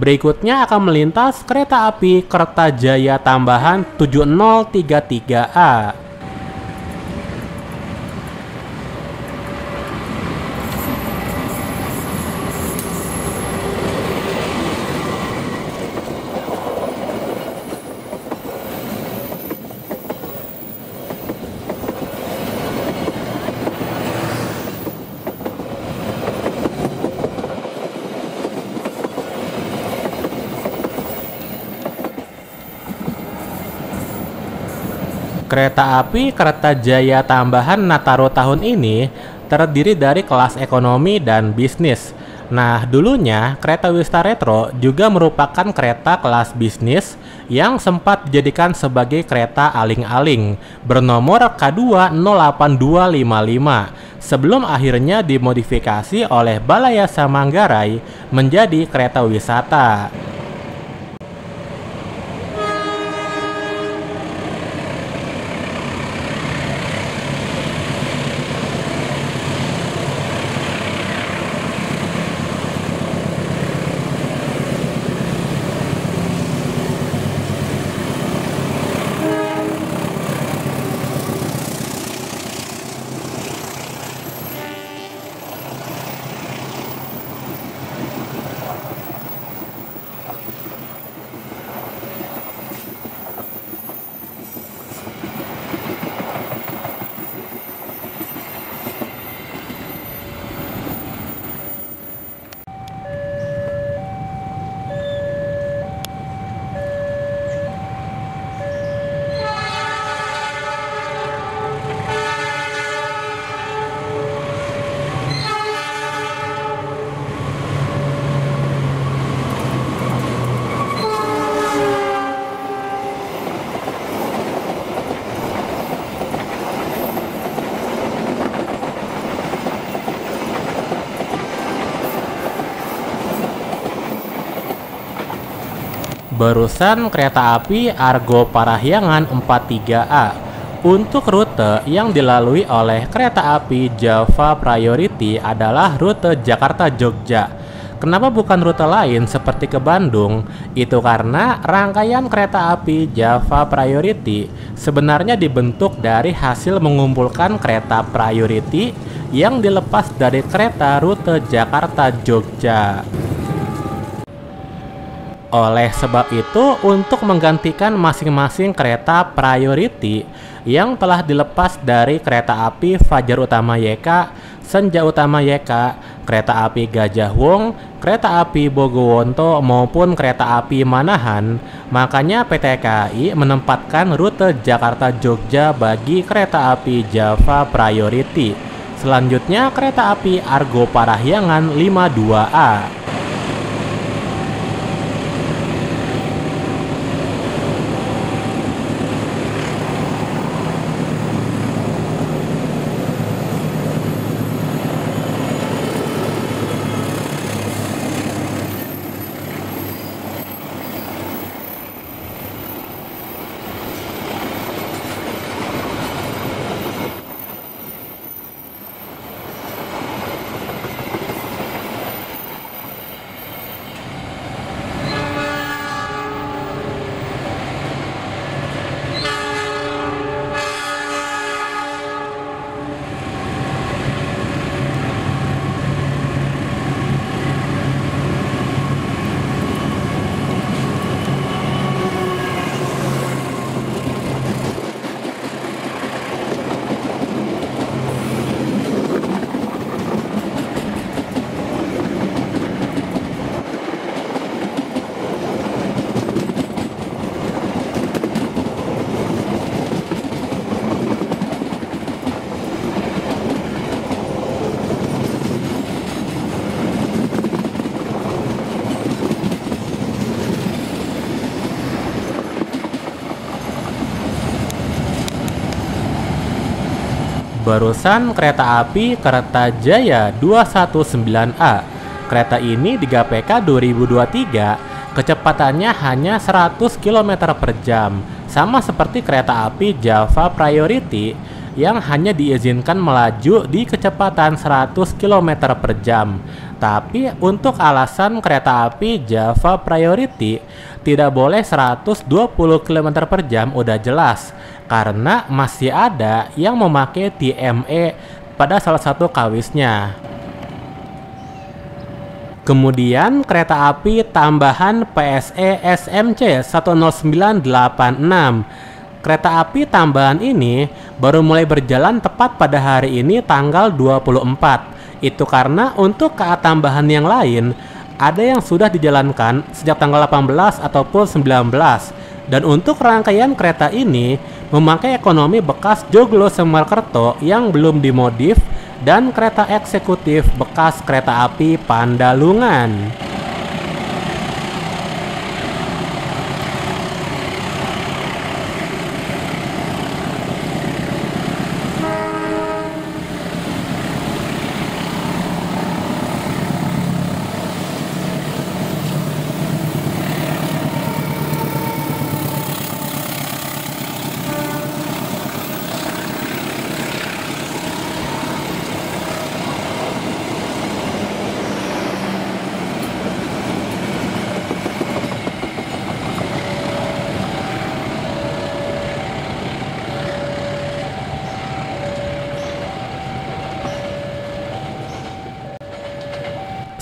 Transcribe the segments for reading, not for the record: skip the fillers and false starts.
Berikutnya akan melintas kereta api Kertajaya tambahan 7033A. Kereta api Kertajaya tambahan Nataro tahun ini terdiri dari kelas ekonomi dan bisnis. Nah, dulunya kereta Wista Retro juga merupakan kereta kelas bisnis yang sempat dijadikan sebagai kereta aling-aling bernomor K2 08255 sebelum akhirnya dimodifikasi oleh Balayasa Manggarai menjadi kereta wisata. Barusan kereta api Argo Parahyangan 43A untuk rute yang dilalui oleh kereta api Java Priority adalah rute Jakarta-Jogja. Kenapa bukan rute lain seperti ke Bandung? Itu karena rangkaian kereta api Java Priority sebenarnya dibentuk dari hasil mengumpulkan kereta Priority yang dilepas dari kereta rute Jakarta-Jogja. Oleh sebab itu, untuk menggantikan masing-masing kereta Priority yang telah dilepas dari kereta api Fajar Utama YK, Senja Utama YK, kereta api Gajah Wong, kereta api Bogowonto maupun kereta api Manahan, makanya PT KAI menempatkan rute Jakarta-Jogja bagi kereta api Java Priority. Selanjutnya kereta api Argo Parahyangan 52A. Barusan kereta api Kertajaya 219A. Kereta ini di GPK 2023 kecepatannya hanya 100 km per jam, sama seperti kereta api Java Priority yang hanya diizinkan melaju di kecepatan 100 km per jam. Tapi untuk alasan kereta api Java Priority tidak boleh 120 km per jam udah jelas, karena masih ada yang memakai TME pada salah satu kawisnya. Kemudian kereta api tambahan PSE SMC 10986. Kereta api tambahan ini baru mulai berjalan tepat pada hari ini tanggal 24. Itu karena untuk KA tambahan yang lain ada yang sudah dijalankan sejak tanggal 18 ataupun 19. Dan untuk rangkaian kereta ini memakai ekonomi bekas Joglo Semarkerto yang belum dimodif dan kereta eksekutif bekas kereta api Pandalungan.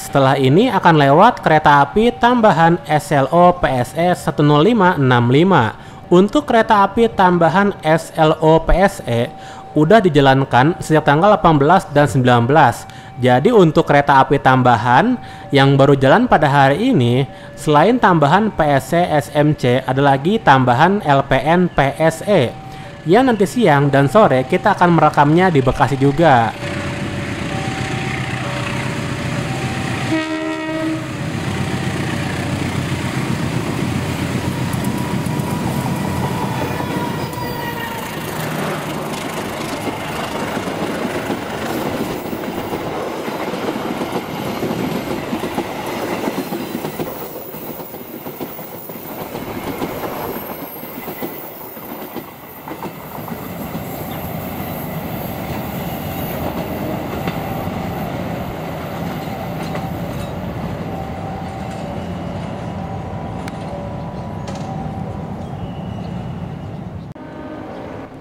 Setelah ini akan lewat kereta api tambahan SLO PSE 10565. Untuk kereta api tambahan SLO PSE udah dijalankan sejak tanggal 18 dan 19. Jadi untuk kereta api tambahan yang baru jalan pada hari ini, selain tambahan PSE SMC, ada lagi tambahan LPN PSE yang nanti siang dan sore kita akan merekamnya di Bekasi juga.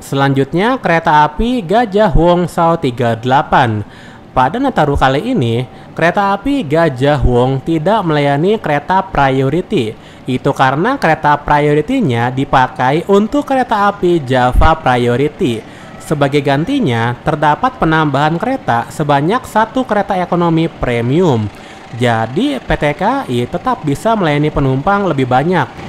Selanjutnya kereta api Gajah Wong Sao 38. Pada Nataru kali ini, kereta api Gajah Wong tidak melayani kereta priority. Itu karena kereta priority-nya dipakai untuk kereta api Java Priority. Sebagai gantinya, terdapat penambahan kereta sebanyak satu kereta ekonomi premium. Jadi PT KAI tetap bisa melayani penumpang lebih banyak.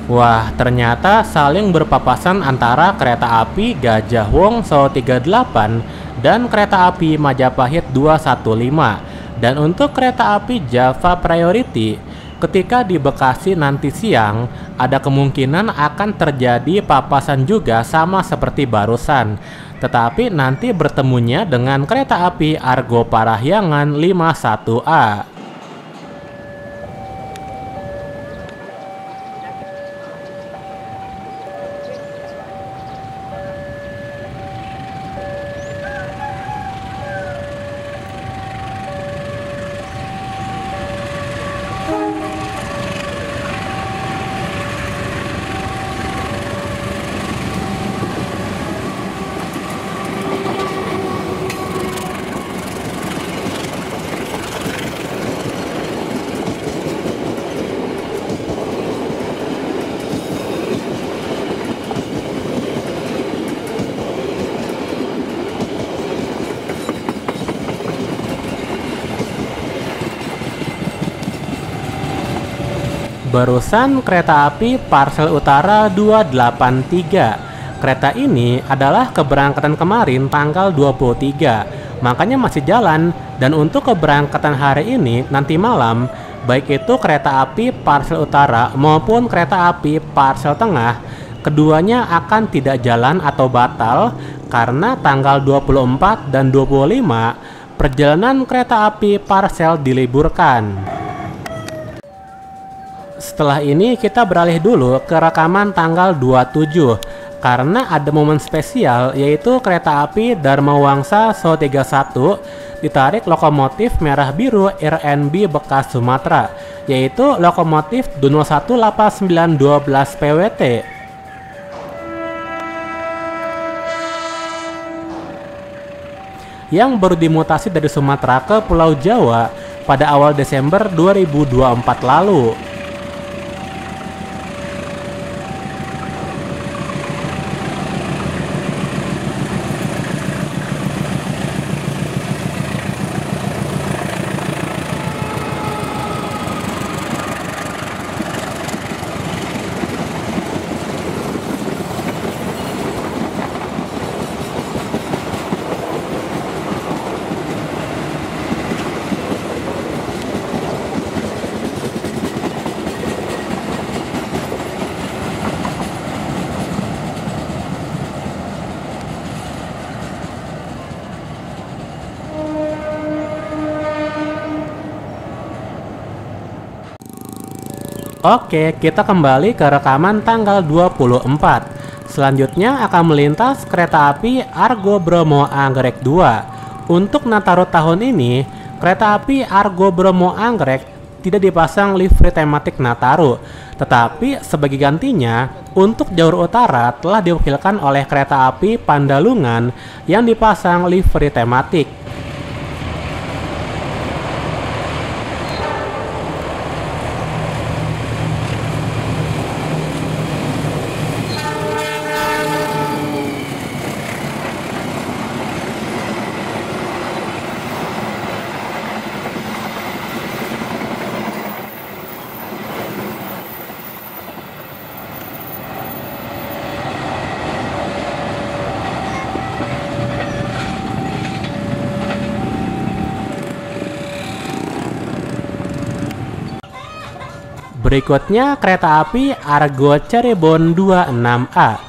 Wah, ternyata saling berpapasan antara kereta api Gajah Wong Sao 38 dan kereta api Majapahit 215. Dan untuk kereta api Java Priority, ketika di Bekasi nanti siang, ada kemungkinan akan terjadi papasan juga sama seperti barusan. Tetapi nanti bertemunya dengan kereta api Argo Parahyangan 51A. Barusan kereta api Parsel Utara 283. Kereta ini adalah keberangkatan kemarin tanggal 23, makanya masih jalan. Dan untuk keberangkatan hari ini nanti malam, baik itu kereta api Parsel Utara maupun kereta api Parsel Tengah, keduanya akan tidak jalan atau batal karena tanggal 24 dan 25 perjalanan kereta api Parsel diliburkan. Setelah ini kita beralih dulu ke rekaman tanggal 27 karena ada momen spesial, yaitu kereta api Dharma Wangsa So 31 ditarik lokomotif merah biru RNB bekas Sumatera, yaitu lokomotif 018912 PWT. Yang baru dimutasi dari Sumatera ke Pulau Jawa pada awal Desember 2024 lalu. Oke, kita kembali ke rekaman tanggal 24. Selanjutnya akan melintas kereta api Argo Bromo Anggrek 2. Untuk Nataru tahun ini, kereta api Argo Bromo Anggrek tidak dipasang livery tematik Nataru. Tetapi sebagai gantinya, untuk jalur utara telah diwakilkan oleh kereta api Pandalungan yang dipasang livery tematik. Berikutnya kereta api Argo Cirebon 26A.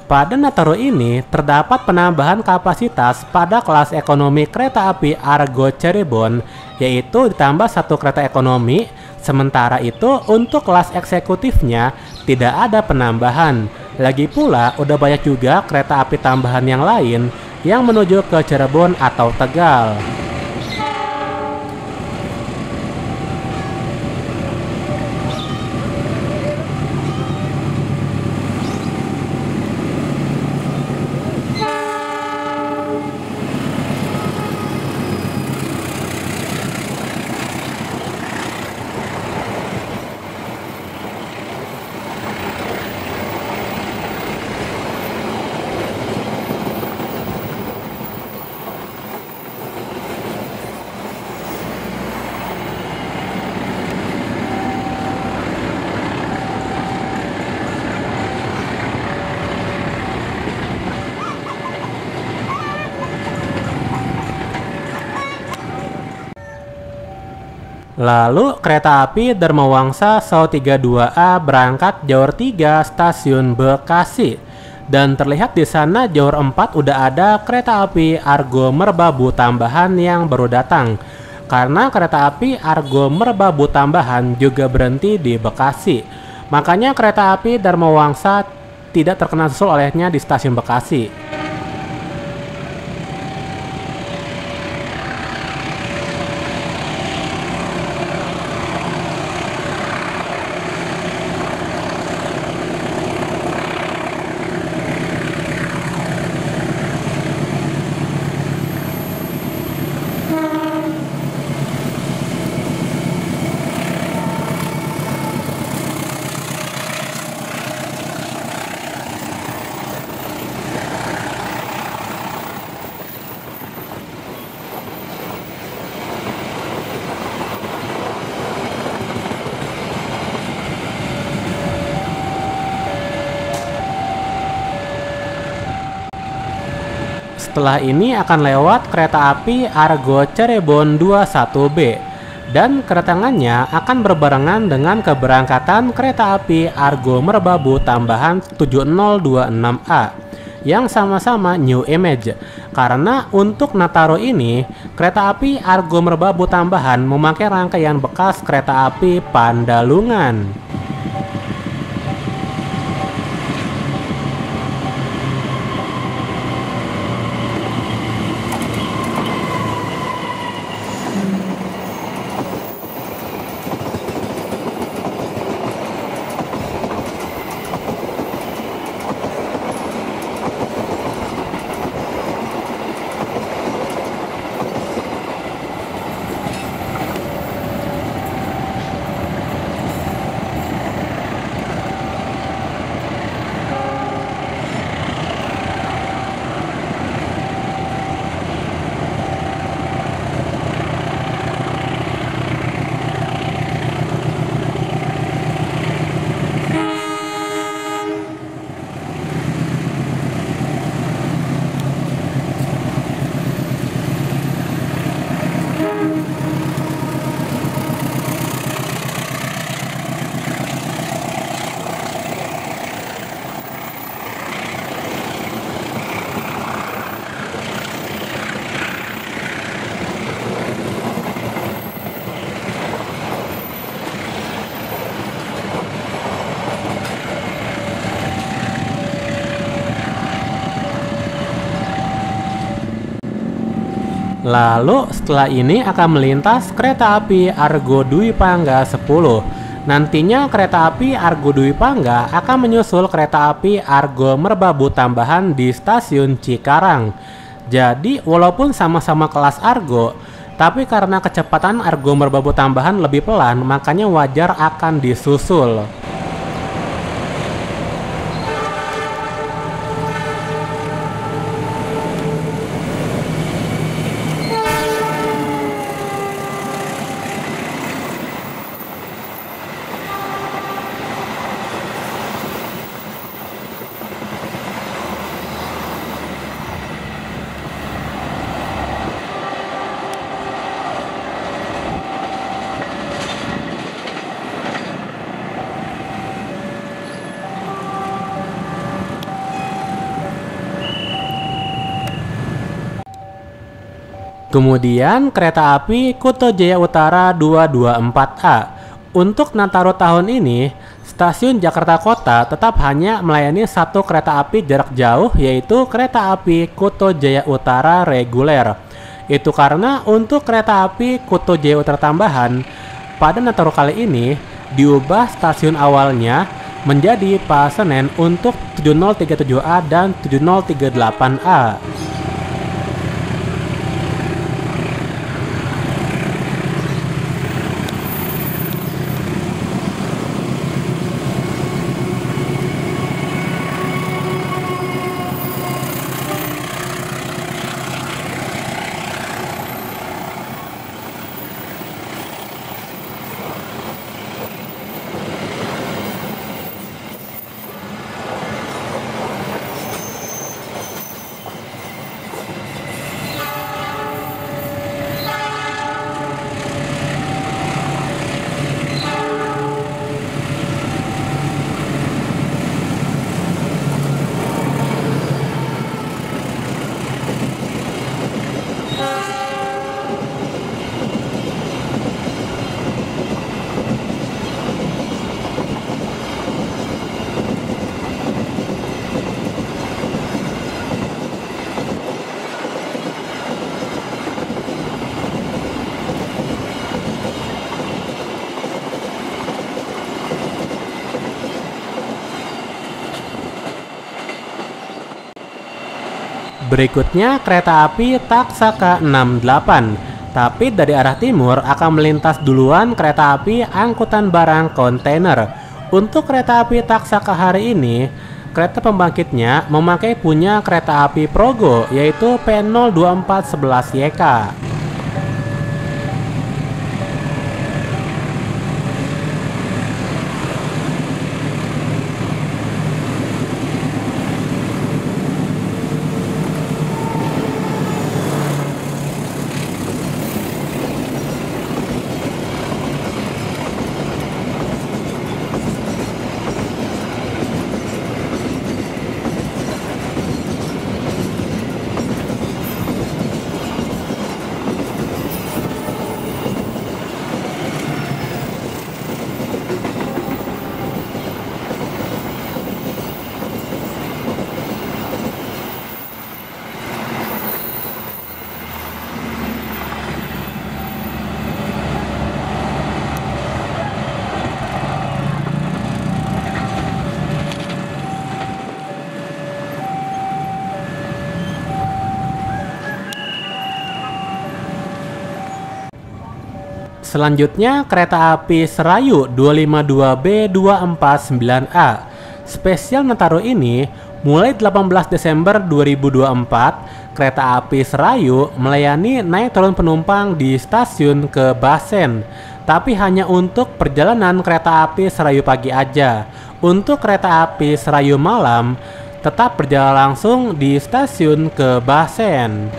Pada Nataru ini terdapat penambahan kapasitas pada kelas ekonomi kereta api Argo Cirebon, yaitu ditambah satu kereta ekonomi. Sementara itu untuk kelas eksekutifnya tidak ada penambahan. Lagi pula udah banyak juga kereta api tambahan yang lain yang menuju ke Cirebon atau Tegal. Lalu kereta api Dharma Wangsa So 32A berangkat jalur 3 stasiun Bekasi. Dan terlihat di sana jalur 4 udah ada kereta api Argo Merbabu tambahan yang baru datang. Karena kereta api Argo Merbabu tambahan juga berhenti di Bekasi. Makanya kereta api Dharma Wangsa tidak terkena susul olehnya di stasiun Bekasi. setelah ini akan lewat kereta api Argo Cirebon 21B dan kedatangannya akan berbarengan dengan keberangkatan kereta api Argo Merbabu tambahan 7026A yang sama-sama new image. Karena untuk Nataro ini, kereta api Argo Merbabu tambahan memakai rangkaian bekas kereta api Pandalungan. Lalu setelah ini akan melintas kereta api Argo Dwi Pangga 10. Nantinya kereta api Argo Dwi Pangga akan menyusul kereta api Argo Merbabu tambahan di stasiun Cikarang. Jadi walaupun sama-sama kelas Argo, tapi karena kecepatan Argo Merbabu tambahan lebih pelan, makanya wajar akan disusul. Kemudian kereta api Kuto Jaya Utara 224A. Untuk Nataro tahun ini, stasiun Jakarta Kota tetap hanya melayani satu kereta api jarak jauh, yaitu kereta api Kuto Jaya Utara reguler. Itu karena untuk kereta api Kuto Jaya Utara tambahan, pada Nataro kali ini diubah stasiun awalnya menjadi Pasenen untuk 7037A dan 7038A. Berikutnya kereta api Taksaka 68, tapi dari arah timur akan melintas duluan kereta api angkutan barang kontainer. Untuk kereta api Taksaka hari ini, kereta pembangkitnya memakai punya kereta api Progo, yaitu P02411YK. Selanjutnya kereta api Serayu 252B249A. Spesial Nataru ini, mulai 18 Desember 2024, kereta api Serayu melayani naik turun penumpang di stasiun ke Basen, tapi hanya untuk perjalanan kereta api Serayu pagi aja. Untuk kereta api Serayu malam, tetap berjalan langsung di stasiun ke Basen.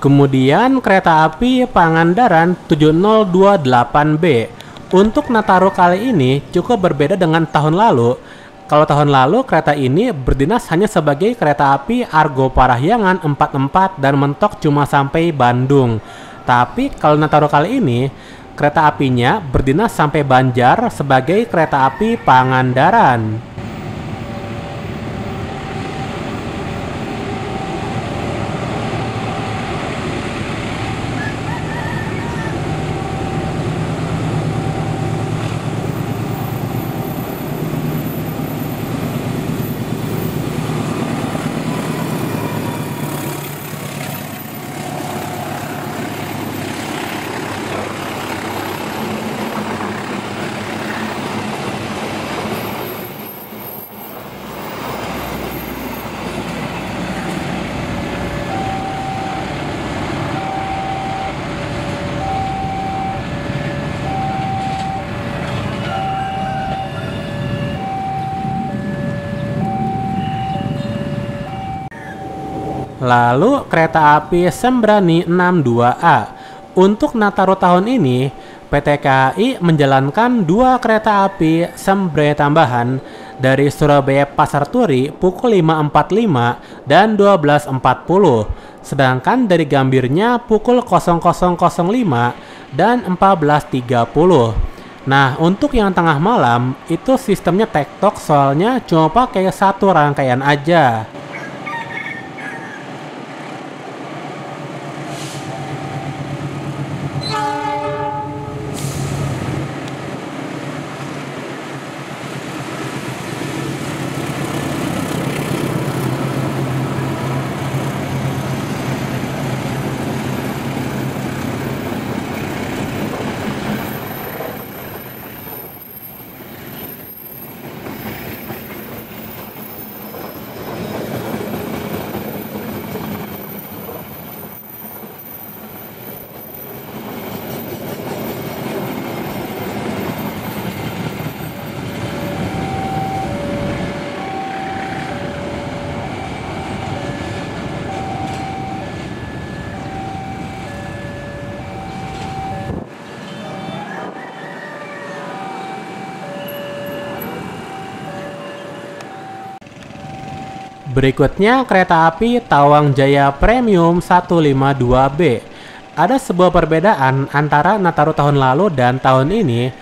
Kemudian kereta api Pangandaran 7028B. Untuk Nataru kali ini cukup berbeda dengan tahun lalu. Kalau tahun lalu kereta ini berdinas hanya sebagai kereta api Argo Parahyangan 44 dan mentok cuma sampai Bandung. Tapi kalau Nataru kali ini kereta apinya berdinas sampai Banjar sebagai kereta api Pangandaran. Lalu kereta api Sembrani 62A. Untuk Nataru tahun ini, PT KAI menjalankan 2 kereta api Sembrani tambahan dari Surabaya Pasar Turi pukul 5.45 dan 12.40. Sedangkan dari Gambirnya pukul 00.05 dan 14.30. Nah, untuk yang tengah malam itu sistemnya tektok, soalnya cuma pakai satu rangkaian aja. Berikutnya kereta api Tawang Jaya Premium 152B. Ada sebuah perbedaan antara Nataru tahun lalu dan tahun ini.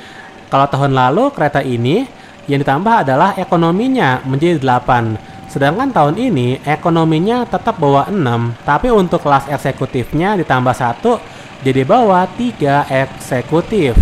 Kalau tahun lalu kereta ini yang ditambah adalah ekonominya menjadi 8. Sedangkan tahun ini ekonominya tetap bawa 6, tapi untuk kelas eksekutifnya ditambah 1 jadi bawa 3 eksekutif.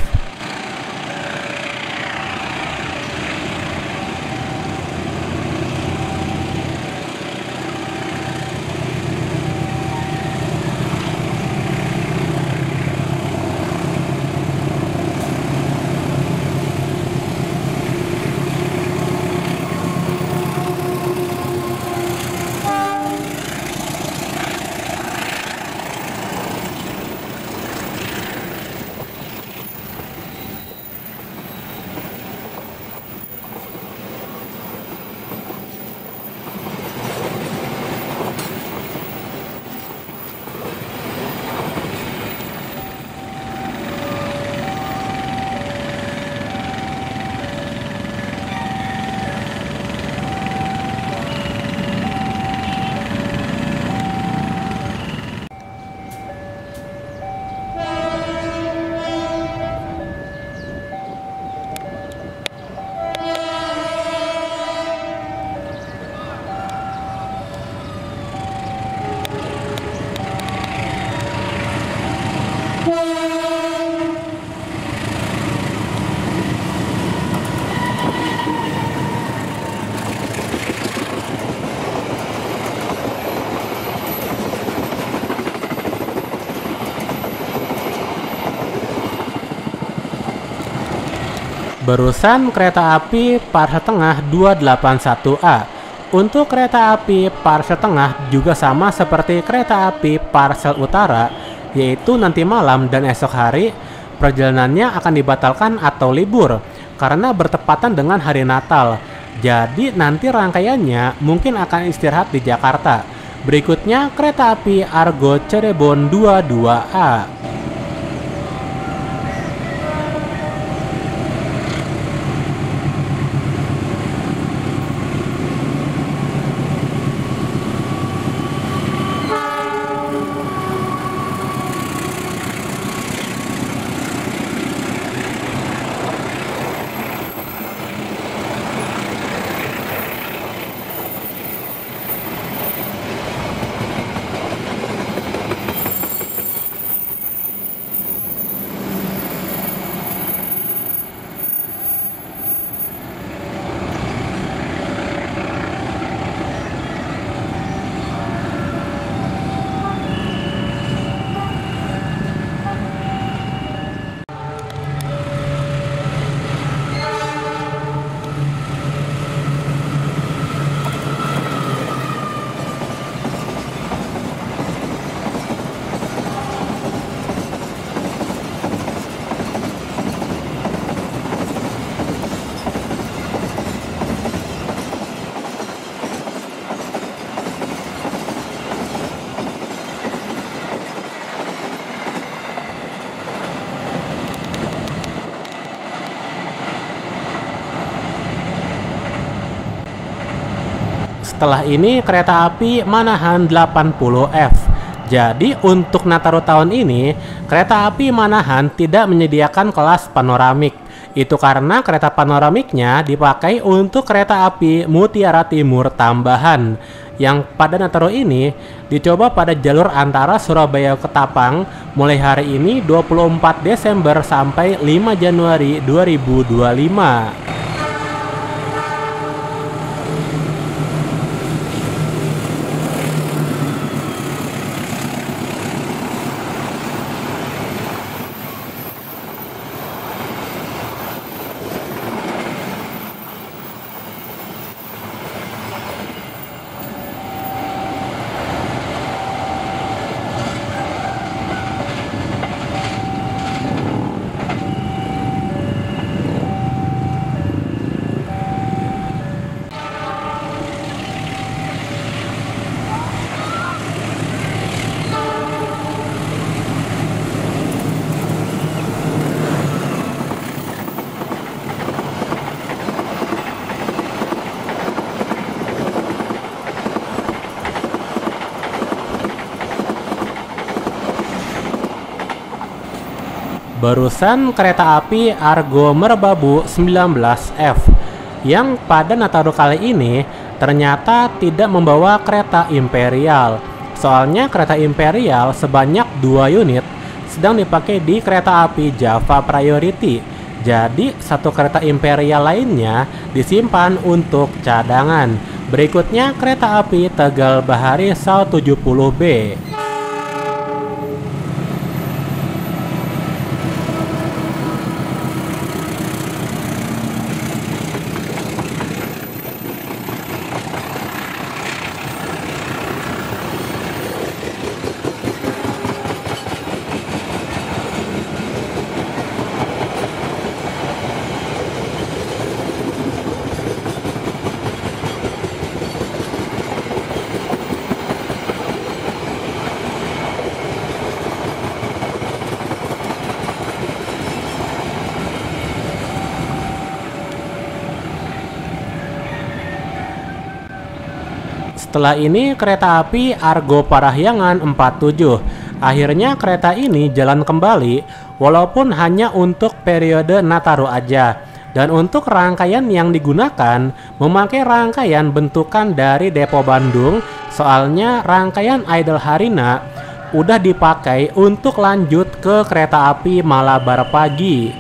Barusan kereta api Parsel Tengah 281A. Untuk kereta api Parsel Tengah juga sama seperti kereta api Parsel Utara, yaitu nanti malam dan esok hari perjalanannya akan dibatalkan atau libur karena bertepatan dengan hari Natal. Jadi nanti rangkaiannya mungkin akan istirahat di Jakarta. Berikutnya kereta api Argo Cirebon 22A. Setelah ini kereta api Manahan 80F. Jadi untuk Nataru tahun ini, kereta api Manahan tidak menyediakan kelas panoramik. Itu karena kereta panoramiknya dipakai untuk kereta api Mutiara Timur tambahan, yang pada Nataru ini dicoba pada jalur antara Surabaya ke Tapang mulai hari ini 24 Desember sampai 5 Januari 2025. Barusan kereta api Argo Merbabu 19F yang pada Nataru kali ini ternyata tidak membawa kereta imperial. Soalnya kereta imperial sebanyak 2 unit sedang dipakai di kereta api Java Priority. Jadi satu kereta imperial lainnya disimpan untuk cadangan. Berikutnya kereta api Tegal Bahari SAL 70B. Setelah ini kereta api Argo Parahyangan 47. Akhirnya kereta ini jalan kembali walaupun hanya untuk periode Nataru aja. Dan untuk rangkaian yang digunakan memakai rangkaian bentukan dari Depo Bandung. Soalnya rangkaian Idle Harina udah dipakai untuk lanjut ke kereta api Malabar Pagi.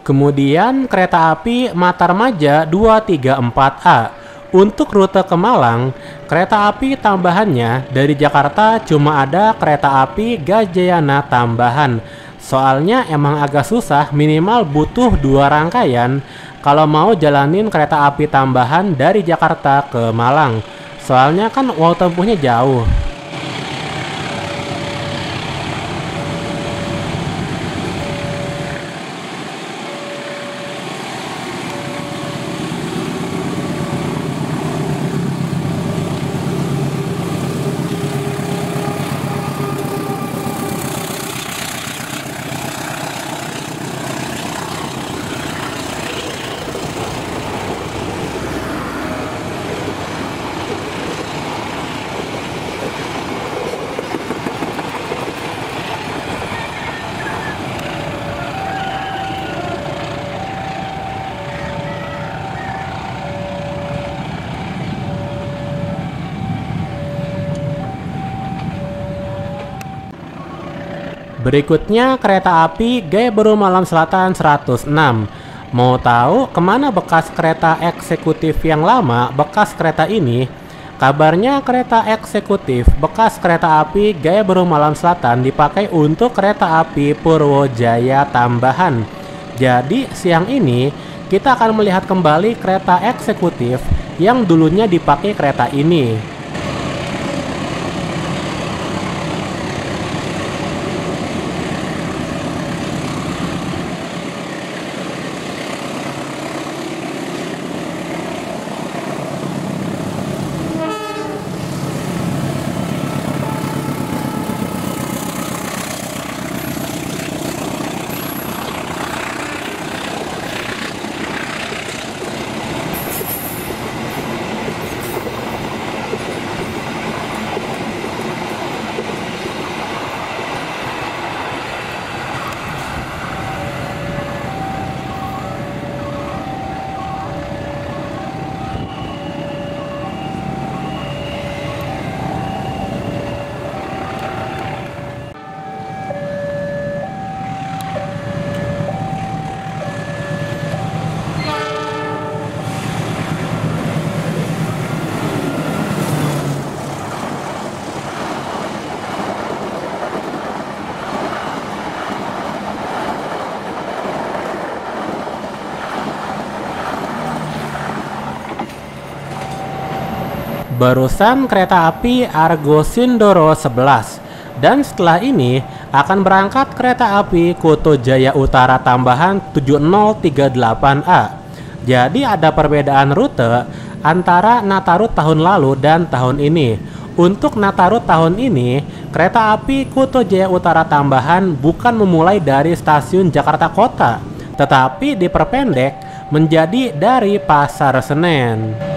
Kemudian kereta api Matarmaja 234A. Untuk rute ke Malang, kereta api tambahannya dari Jakarta cuma ada kereta api Gajayana tambahan. Soalnya emang agak susah, minimal butuh 2 rangkaian kalau mau jalanin kereta api tambahan dari Jakarta ke Malang. Soalnya kan waktu tempuhnya jauh. Berikutnya kereta api Gaya Baru Malam Selatan 106. Mau tahu kemana bekas kereta eksekutif yang lama bekas kereta ini? Kabarnya kereta eksekutif bekas kereta api Gaya Baru Malam Selatan dipakai untuk kereta api Purwojaya tambahan. Jadi siang ini kita akan melihat kembali kereta eksekutif yang dulunya dipakai kereta ini. Barusan kereta api Argo Sindoro 11. Dan setelah ini akan berangkat kereta api Kuto Jaya Utara tambahan 7038A. Jadi ada perbedaan rute antara Nataru tahun lalu dan tahun ini. Untuk Nataru tahun ini, kereta api Kuto Jaya Utara tambahan bukan memulai dari stasiun Jakarta Kota, tetapi diperpendek menjadi dari Pasar Senen.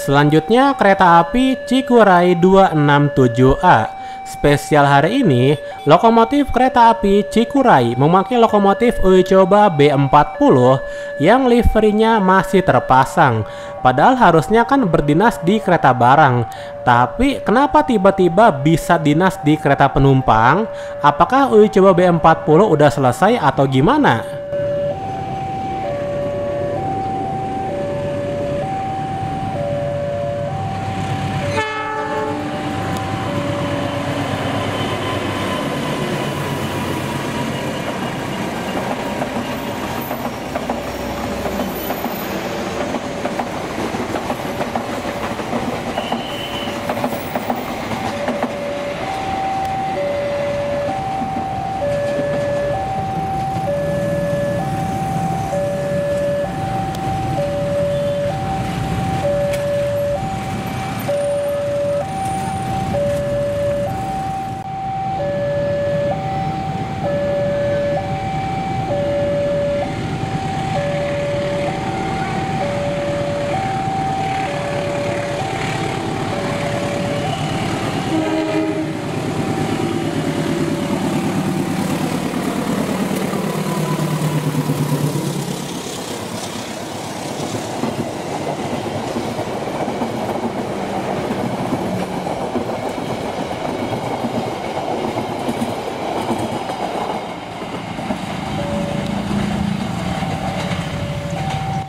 Selanjutnya kereta api Cikuray 267A. Spesial hari ini, lokomotif kereta api Cikuray memakai lokomotif uji coba B40 yang liverinya masih terpasang. Padahal harusnya kan berdinas di kereta barang. Tapi kenapa tiba-tiba bisa dinas di kereta penumpang? Apakah uji coba B40 udah selesai atau gimana?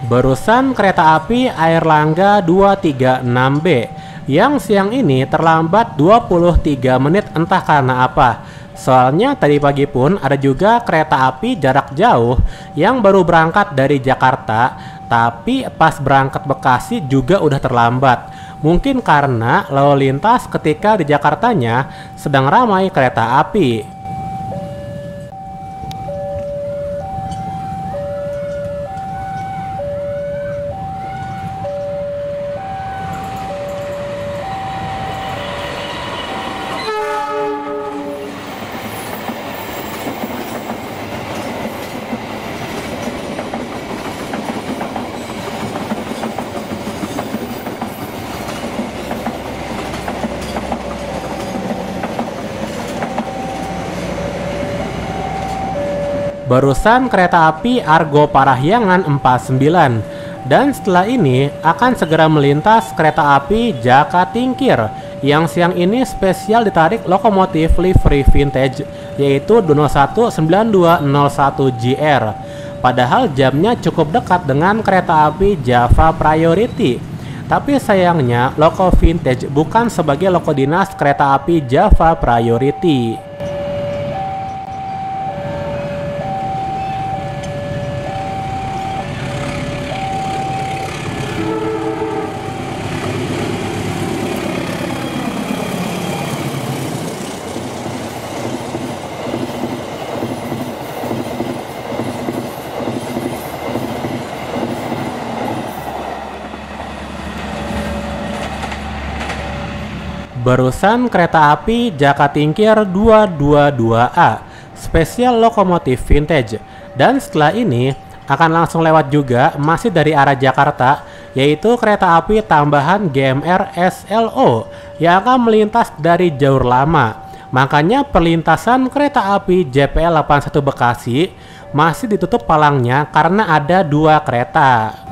Barusan kereta api Airlangga 236B yang siang ini terlambat 23 menit entah karena apa. Soalnya tadi pagi pun ada juga kereta api jarak jauh yang baru berangkat dari Jakarta, tapi pas berangkat Bekasi juga udah terlambat. Mungkin karena lalu lintas ketika di Jakartanya sedang ramai kereta api. Barusan kereta api Argo Parahyangan 49, dan setelah ini akan segera melintas kereta api Jaka Tingkir yang siang ini spesial ditarik lokomotif livery vintage yaitu 2919201JR. Padahal jamnya cukup dekat dengan kereta api Java Priority. Tapi sayangnya loko vintage bukan sebagai loko dinas kereta api Java Priority. Barusan kereta api Jaka Tingkir 222A, spesial lokomotif vintage. Dan setelah ini akan langsung lewat juga masih dari arah Jakarta, yaitu kereta api tambahan GMR SLO yang akan melintas dari Jalur Lama. Makanya perlintasan kereta api JPL 81 Bekasi masih ditutup palangnya karena ada 2 kereta.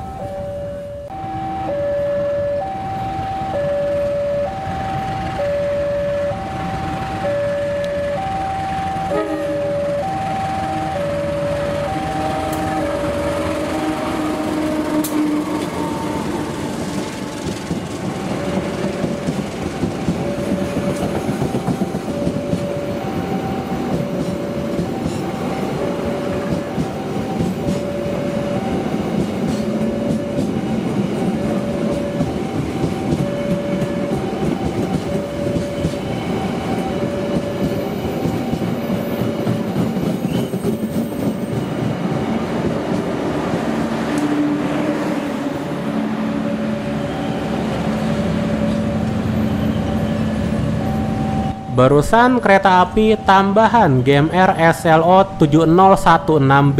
Barusan kereta api tambahan GMR SLO 7016B.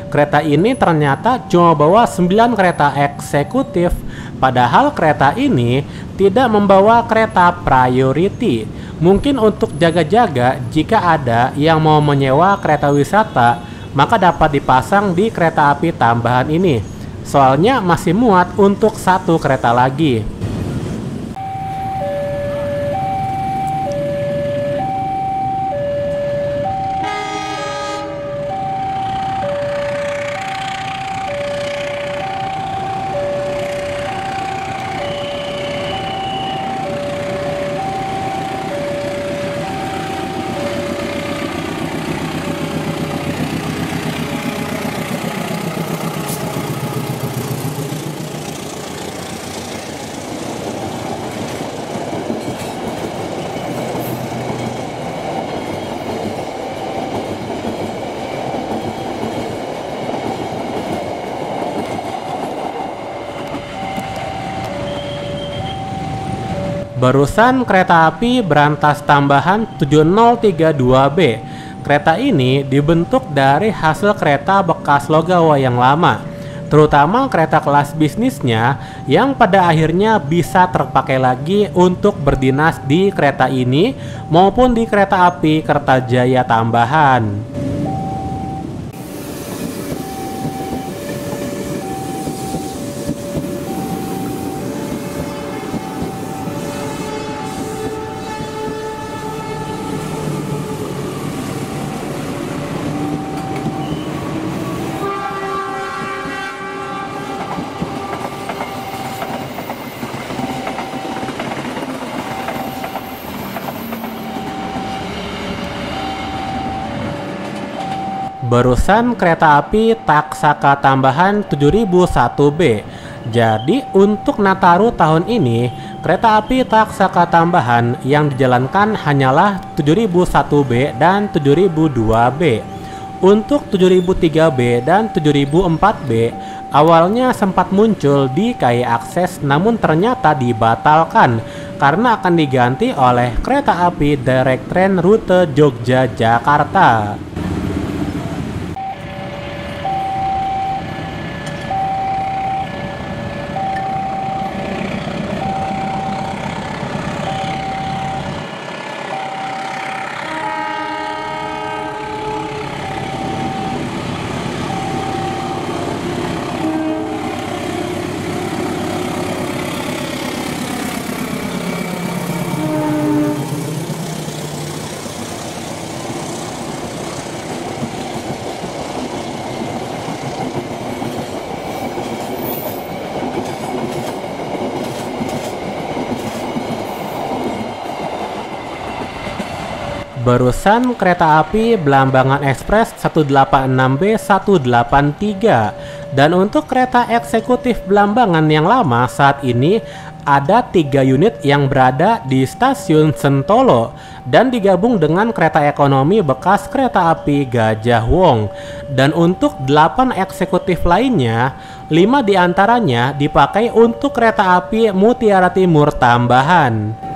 Kereta ini ternyata cuma bawa 9 kereta eksekutif, padahal kereta ini tidak membawa kereta priority. Mungkin untuk jaga-jaga jika ada yang mau menyewa kereta wisata, maka dapat dipasang di kereta api tambahan ini. Soalnya masih muat untuk 1 kereta lagi. Barusan kereta api berantas tambahan 7032B. Kereta ini dibentuk dari hasil kereta bekas Logawa yang lama, terutama kereta kelas bisnisnya yang pada akhirnya bisa terpakai lagi untuk berdinas di kereta ini maupun di kereta api Kertajaya tambahan. Barusan kereta api Taksaka tambahan 7001B. Jadi untuk Nataru tahun ini, kereta api Taksaka tambahan yang dijalankan hanyalah 7001B dan 7002B. Untuk 7003B dan 7004B awalnya sempat muncul di KAI Akses, namun ternyata dibatalkan karena akan diganti oleh kereta api Direct Train rute Jogja-Jakarta. Barusan kereta api Blambangan Express 186B 183. Dan untuk kereta eksekutif Blambangan yang lama saat ini ada 3 unit yang berada di stasiun Sentolo dan digabung dengan kereta ekonomi bekas kereta api Gajah Wong. Dan untuk 8 eksekutif lainnya, 5 diantaranya dipakai untuk kereta api Mutiara Timur tambahan.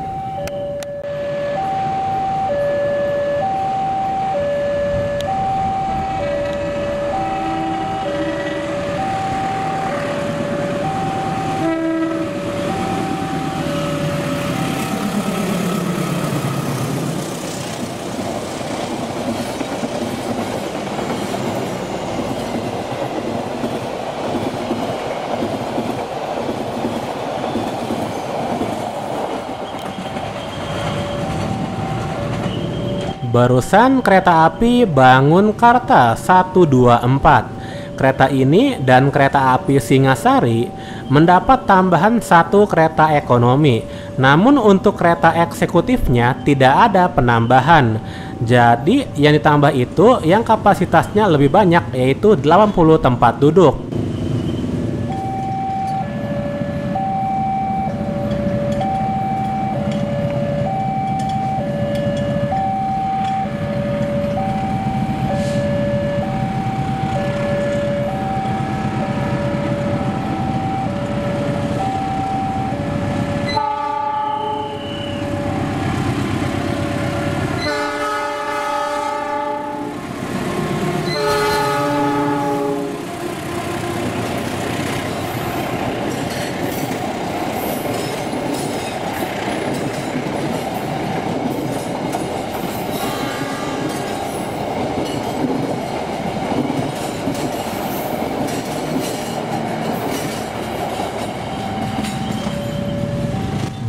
Barusan kereta api Bangunkarta 124. Kereta ini dan kereta api Singasari mendapat tambahan 1 kereta ekonomi. Namun untuk kereta eksekutifnya tidak ada penambahan. Jadi yang ditambah itu yang kapasitasnya lebih banyak, yaitu 80 tempat duduk.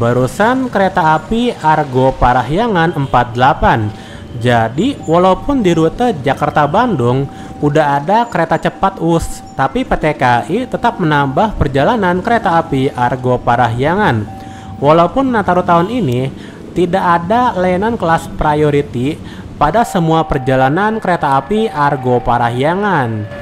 Barusan kereta api Argo Parahyangan 48. Jadi walaupun di rute Jakarta-Bandung udah ada kereta cepat US, tapi PT KAI tetap menambah perjalanan kereta api Argo Parahyangan. Walaupun Nataru tahun ini tidak ada layanan kelas priority pada semua perjalanan kereta api Argo Parahyangan.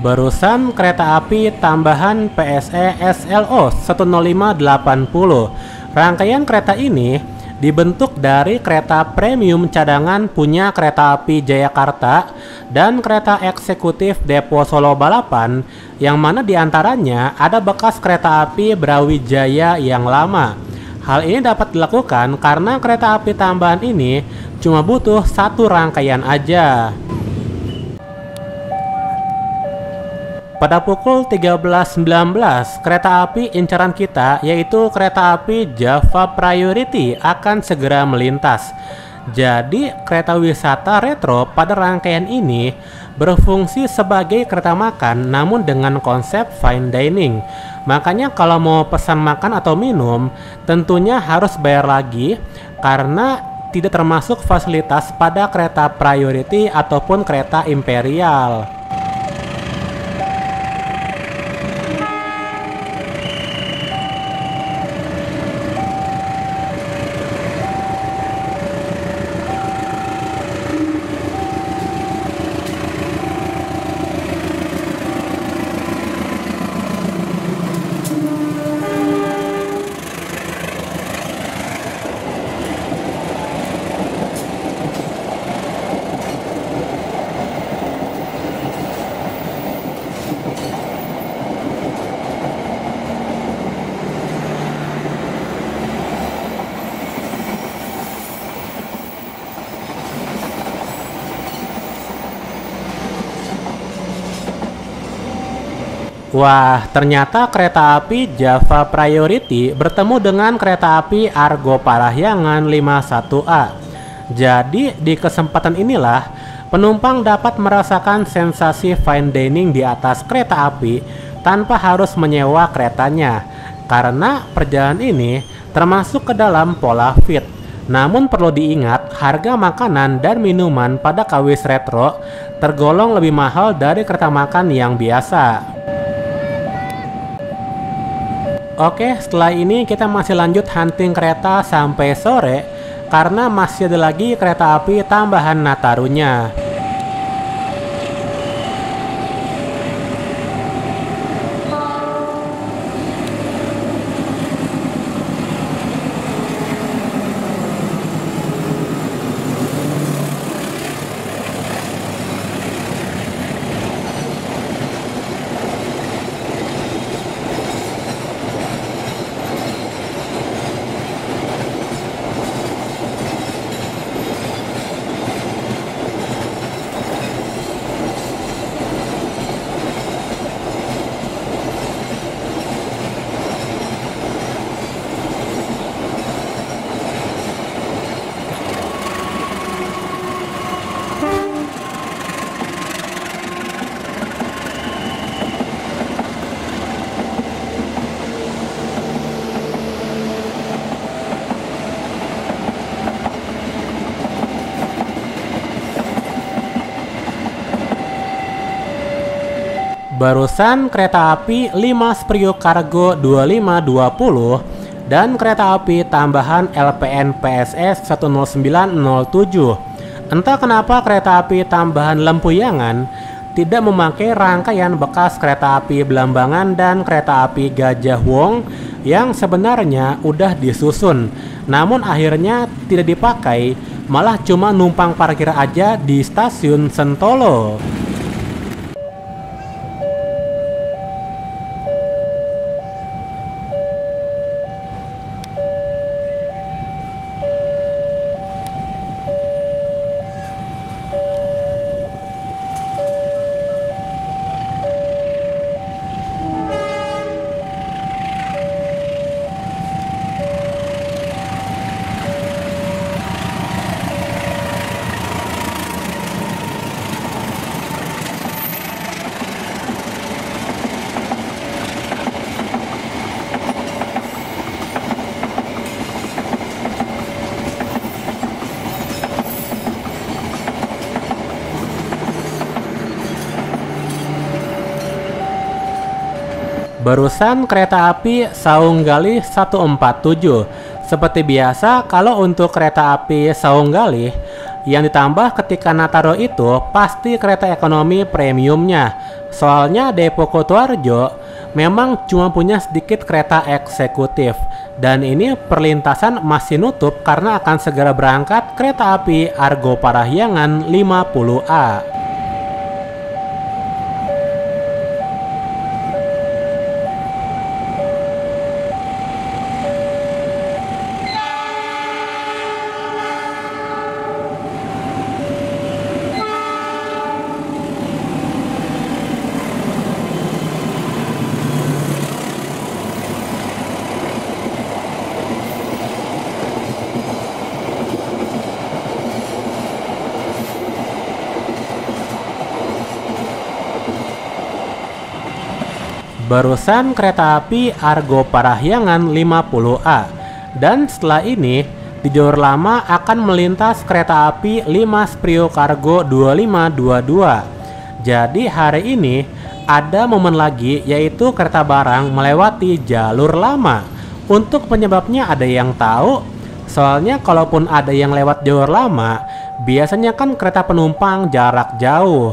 Barusan kereta api tambahan PSE SLO 10580. Rangkaian kereta ini dibentuk dari kereta premium cadangan punya kereta api Jayakarta dan kereta eksekutif Depo Solo Balapan, yang mana diantaranya ada bekas kereta api Brawijaya yang lama. Hal ini dapat dilakukan karena kereta api tambahan ini cuma butuh satu rangkaian aja. Pada pukul 13.19, kereta api incaran kita, yaitu kereta api Java Priority, akan segera melintas. Jadi, kereta wisata retro pada rangkaian ini berfungsi sebagai kereta makan, namun dengan konsep fine dining. Makanya kalau mau pesan makan atau minum, tentunya harus bayar lagi, karena tidak termasuk fasilitas pada kereta Priority ataupun kereta Imperial. Wah, ternyata kereta api Java Priority bertemu dengan kereta api Argo Parahyangan 51A. Jadi, di kesempatan inilah penumpang dapat merasakan sensasi fine dining di atas kereta api tanpa harus menyewa keretanya, karena perjalanan ini termasuk ke dalam pola fit. Namun perlu diingat, harga makanan dan minuman pada KWS Retro tergolong lebih mahal dari kereta makan yang biasa. Oke, setelah ini kita masih lanjut hunting kereta sampai sore, karena masih ada lagi kereta api tambahan Natarunya. Barusan kereta api 5 Priok Cargo 2520 dan kereta api tambahan LPN PSS 10907. Entah kenapa kereta api tambahan Lempuyangan tidak memakai rangkaian bekas kereta api Belambangan dan kereta api Gajah Wong yang sebenarnya udah disusun, namun akhirnya tidak dipakai, malah cuma numpang parkir aja di stasiun Sentolo. Barusan kereta api Saunggalih 147. Seperti biasa, kalau untuk kereta api Saunggalih yang ditambah ketika Nataro itu pasti kereta ekonomi premiumnya. Soalnya Depo Kutoarjo memang cuma punya sedikit kereta eksekutif. Dan ini perlintasan masih nutup karena akan segera berangkat kereta api Argo Parahyangan 50A. Barusan kereta api Argo Parahyangan 50A. Dan setelah ini di jalur lama akan melintas kereta api Limas Prio Kargo 2522. Jadi hari ini ada momen lagi, yaitu kereta barang melewati jalur lama. Untuk penyebabnya ada yang tahu? Soalnya kalaupun ada yang lewat jalur lama, biasanya kan kereta penumpang jarak jauh.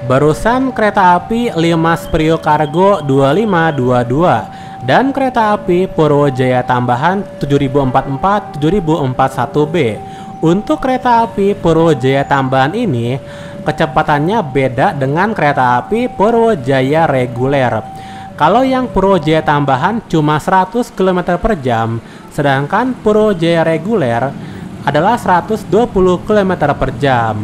Barusan kereta api Limas Prio Kargo 2522 dan kereta api Purwojaya tambahan 7044 7041B. Untuk kereta api Purwojaya tambahan ini, kecepatannya beda dengan kereta api Purwojaya reguler. Kalau yang Purwojaya tambahan cuma 100 km per jam, sedangkan Purwojaya reguler adalah 120 km per jam.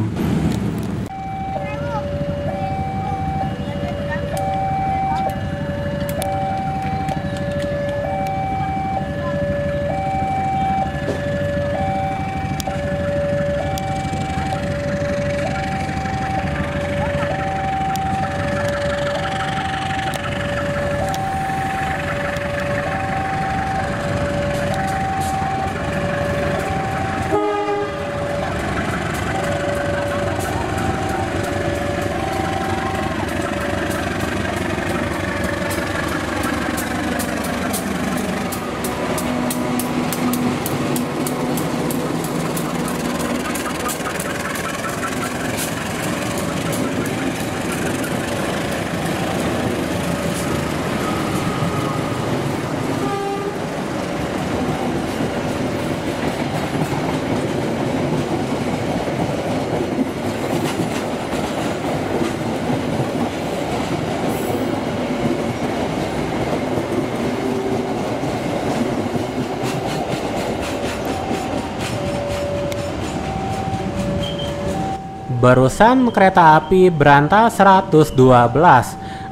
Barusan kereta api Berantas 112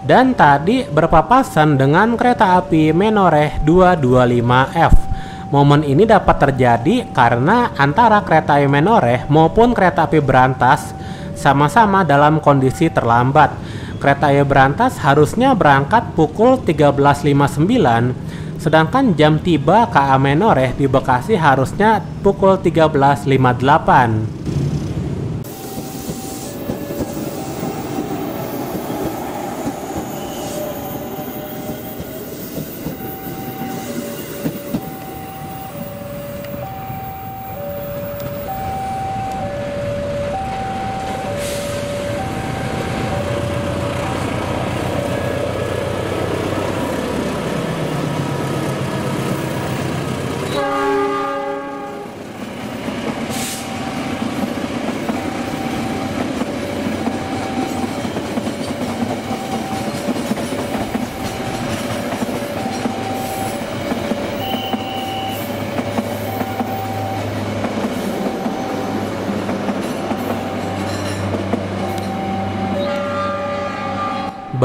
dan tadi berpapasan dengan kereta api Menoreh 225F. Momen ini dapat terjadi karena antara kereta api Menoreh maupun kereta api Berantas sama-sama dalam kondisi terlambat. Kereta api Berantas harusnya berangkat pukul 13.59, sedangkan jam tiba KA Menoreh di Bekasi harusnya pukul 13.58.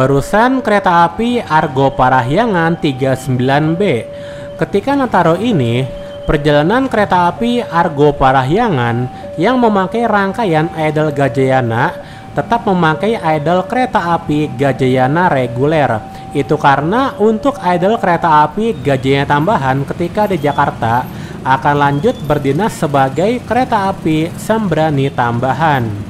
Barusan kereta api Argo Parahyangan 39B. Ketika Nataro ini, perjalanan kereta api Argo Parahyangan yang memakai rangkaian Idle Gajayana tetap memakai idle kereta api Gajayana reguler. Itu karena untuk idle kereta api Gajayana tambahan ketika di Jakarta akan lanjut berdinas sebagai kereta api Sembrani tambahan.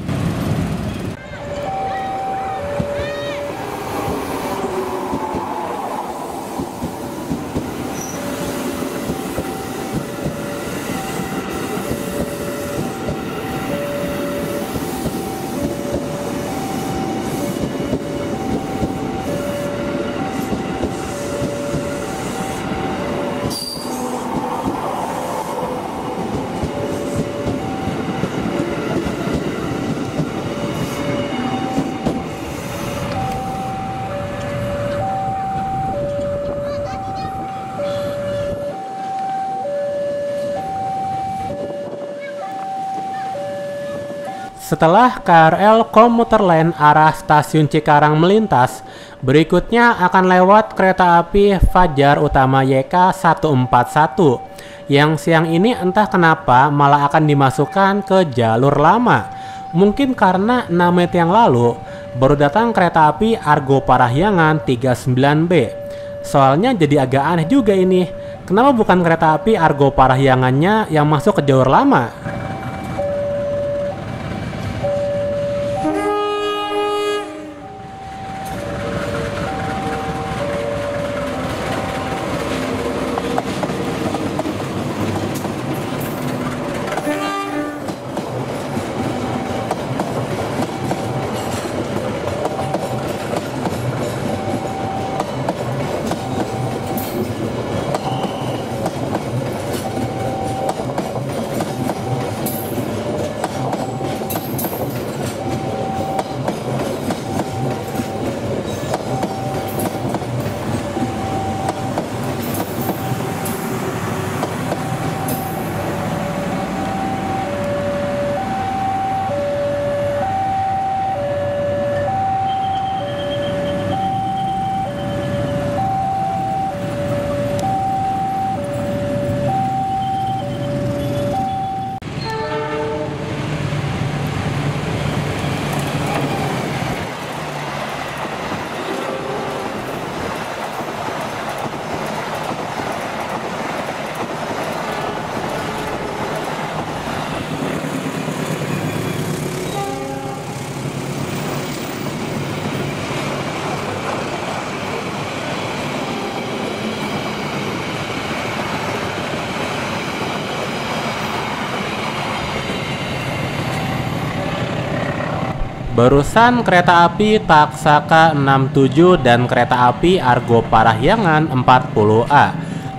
Setelah KRL komuter lain arah stasiun Cikarang melintas, berikutnya akan lewat kereta api Fajar Utama YK 141 yang siang ini entah kenapa malah akan dimasukkan ke jalur lama. Mungkin karena 6 menit yang lalu baru datang kereta api Argo Parahyangan 39B. Soalnya jadi agak aneh juga ini. Kenapa bukan kereta api Argo Parahyangannya yang masuk ke jalur lama? Barusan kereta api Taksaka 67 dan kereta api Argo Parahyangan 40A.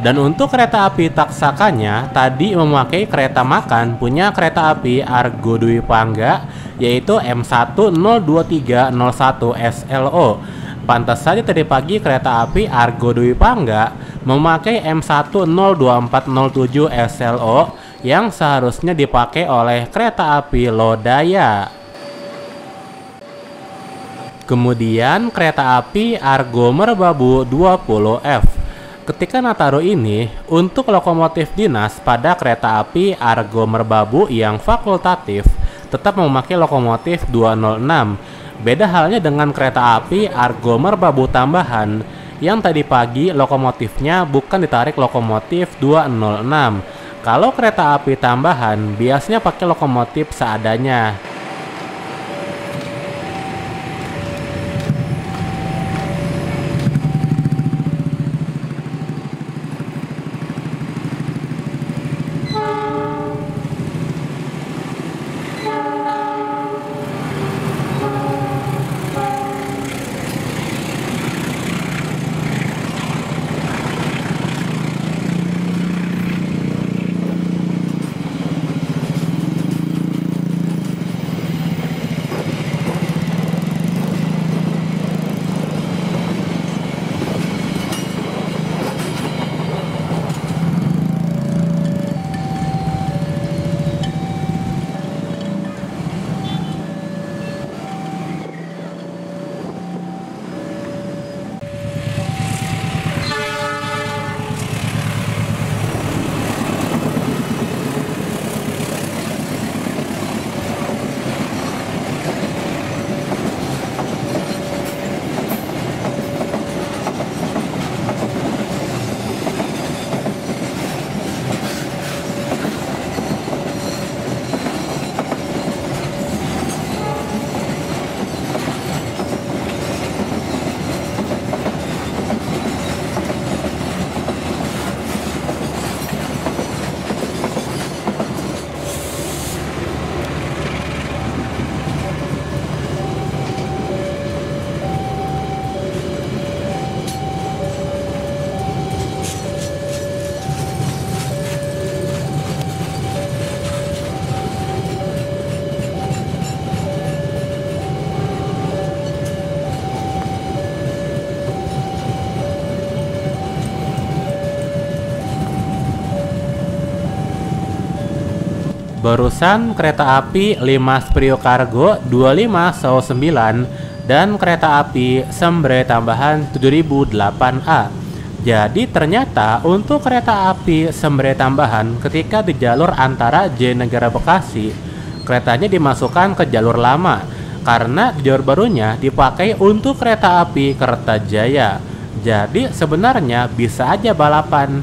Dan untuk kereta api Taksakanya tadi memakai kereta makan punya kereta api Argo Dwi Pangga yaitu M10231 SLO. Pantas saja tadi pagi kereta api Argo Dwi Pangga memakai M10247 SLO yang seharusnya dipakai oleh kereta api Lodaya. Kemudian kereta api Argo Merbabu 20F. Ketika Nataro ini, untuk lokomotif dinas pada kereta api Argo Merbabu yang fakultatif tetap memakai lokomotif 206. Beda halnya dengan kereta api Argo Merbabu tambahan yang tadi pagi lokomotifnya bukan ditarik lokomotif 206. Kalau kereta api tambahan biasanya pakai lokomotif seadanya. Barusan kereta api Limas Priok Cargo 2509 dan kereta api Sembre tambahan 7008A. Jadi ternyata untuk kereta api Sembre tambahan ketika di jalur antara Jayanegara Bekasi, keretanya dimasukkan ke jalur lama karena di jalur barunya dipakai untuk kereta api Kertajaya. Jadi sebenarnya bisa aja balapan.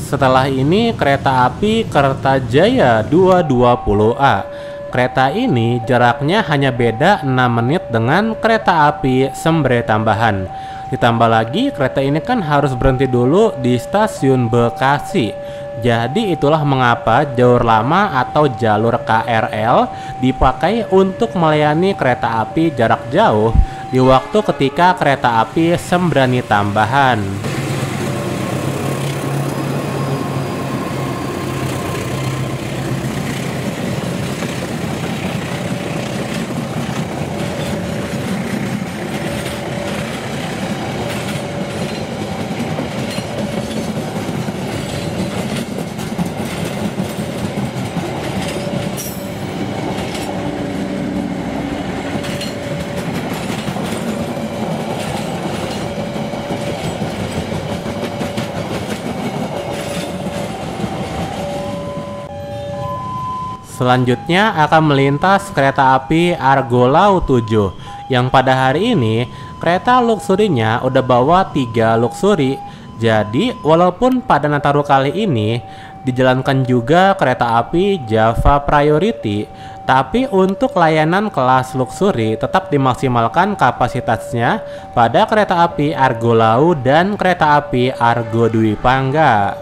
Setelah ini kereta api Kertajaya 220A. Kereta ini jaraknya hanya beda 6 menit dengan kereta api Sembre tambahan. Ditambah lagi kereta ini kan harus berhenti dulu di stasiun Bekasi. Jadi itulah mengapa jalur lama atau jalur KRL dipakai untuk melayani kereta api jarak jauh di waktu ketika kereta api Sembrani tambahan. Selanjutnya akan melintas kereta api Argolau 7 yang pada hari ini kereta luxurinya udah bawa 3 luxury. Jadi walaupun pada Nataru kali ini dijalankan juga kereta api Java Priority, tapi untuk layanan kelas luxury tetap dimaksimalkan kapasitasnya pada kereta api Argolau dan kereta api Argo Dwi Pangga.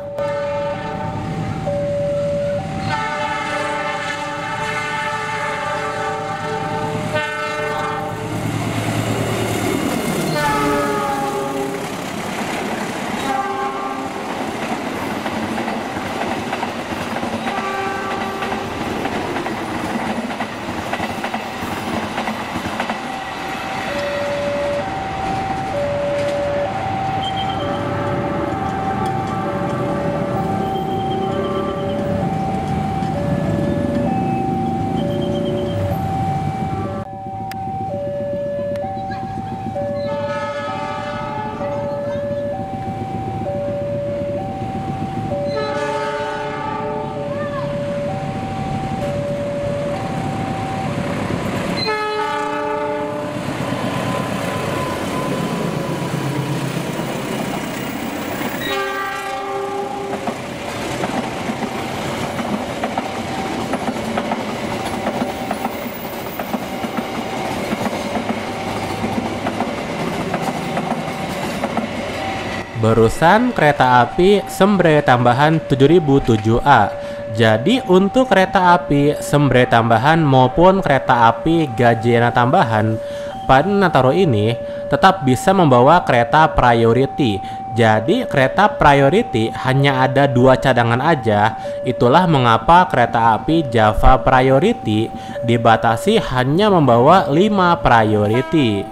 Barusan kereta api Sembre tambahan 7007A. Jadi untuk kereta api Sembre tambahan maupun kereta api Gajayana tambahan pada Nataru ini tetap bisa membawa kereta priority. Jadi kereta priority hanya ada 2 cadangan aja. Itulah mengapa kereta api Java Priority dibatasi hanya membawa 5 priority.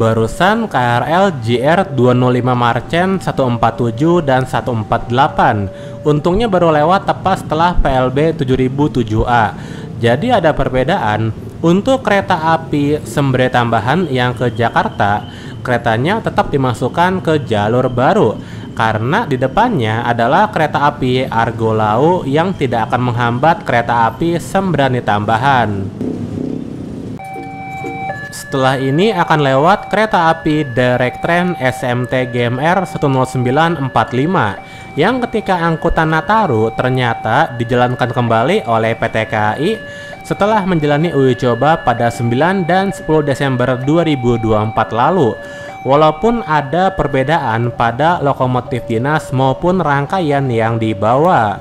Barusan KRL JR 205 Marchen 147 dan 148. Untungnya baru lewat tepat setelah PLB 7007A. Jadi ada perbedaan. Untuk kereta api Sembre tambahan yang ke Jakarta, keretanya tetap dimasukkan ke jalur baru karena di depannya adalah kereta api Argolau yang tidak akan menghambat kereta api Sembrani tambahan. Setelah ini akan lewat kereta api Direct Train SMT GMR 10945 yang ketika angkutan Nataru ternyata dijalankan kembali oleh PT KAI setelah menjalani uji coba pada 9 dan 10 Desember 2024 lalu. Walaupun ada perbedaan pada lokomotif dinas maupun rangkaian yang dibawa.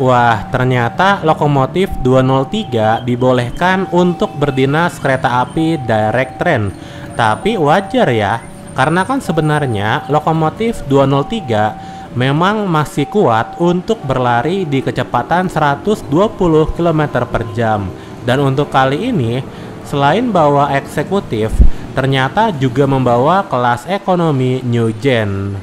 Wah, ternyata lokomotif 203 dibolehkan untuk berdinas kereta api direct train. Tapi wajar ya, karena kan sebenarnya lokomotif 203 memang masih kuat untuk berlari di kecepatan 120 km per jam. Dan untuk kali ini, selain bawa eksekutif, ternyata juga membawa kelas ekonomi New Gen.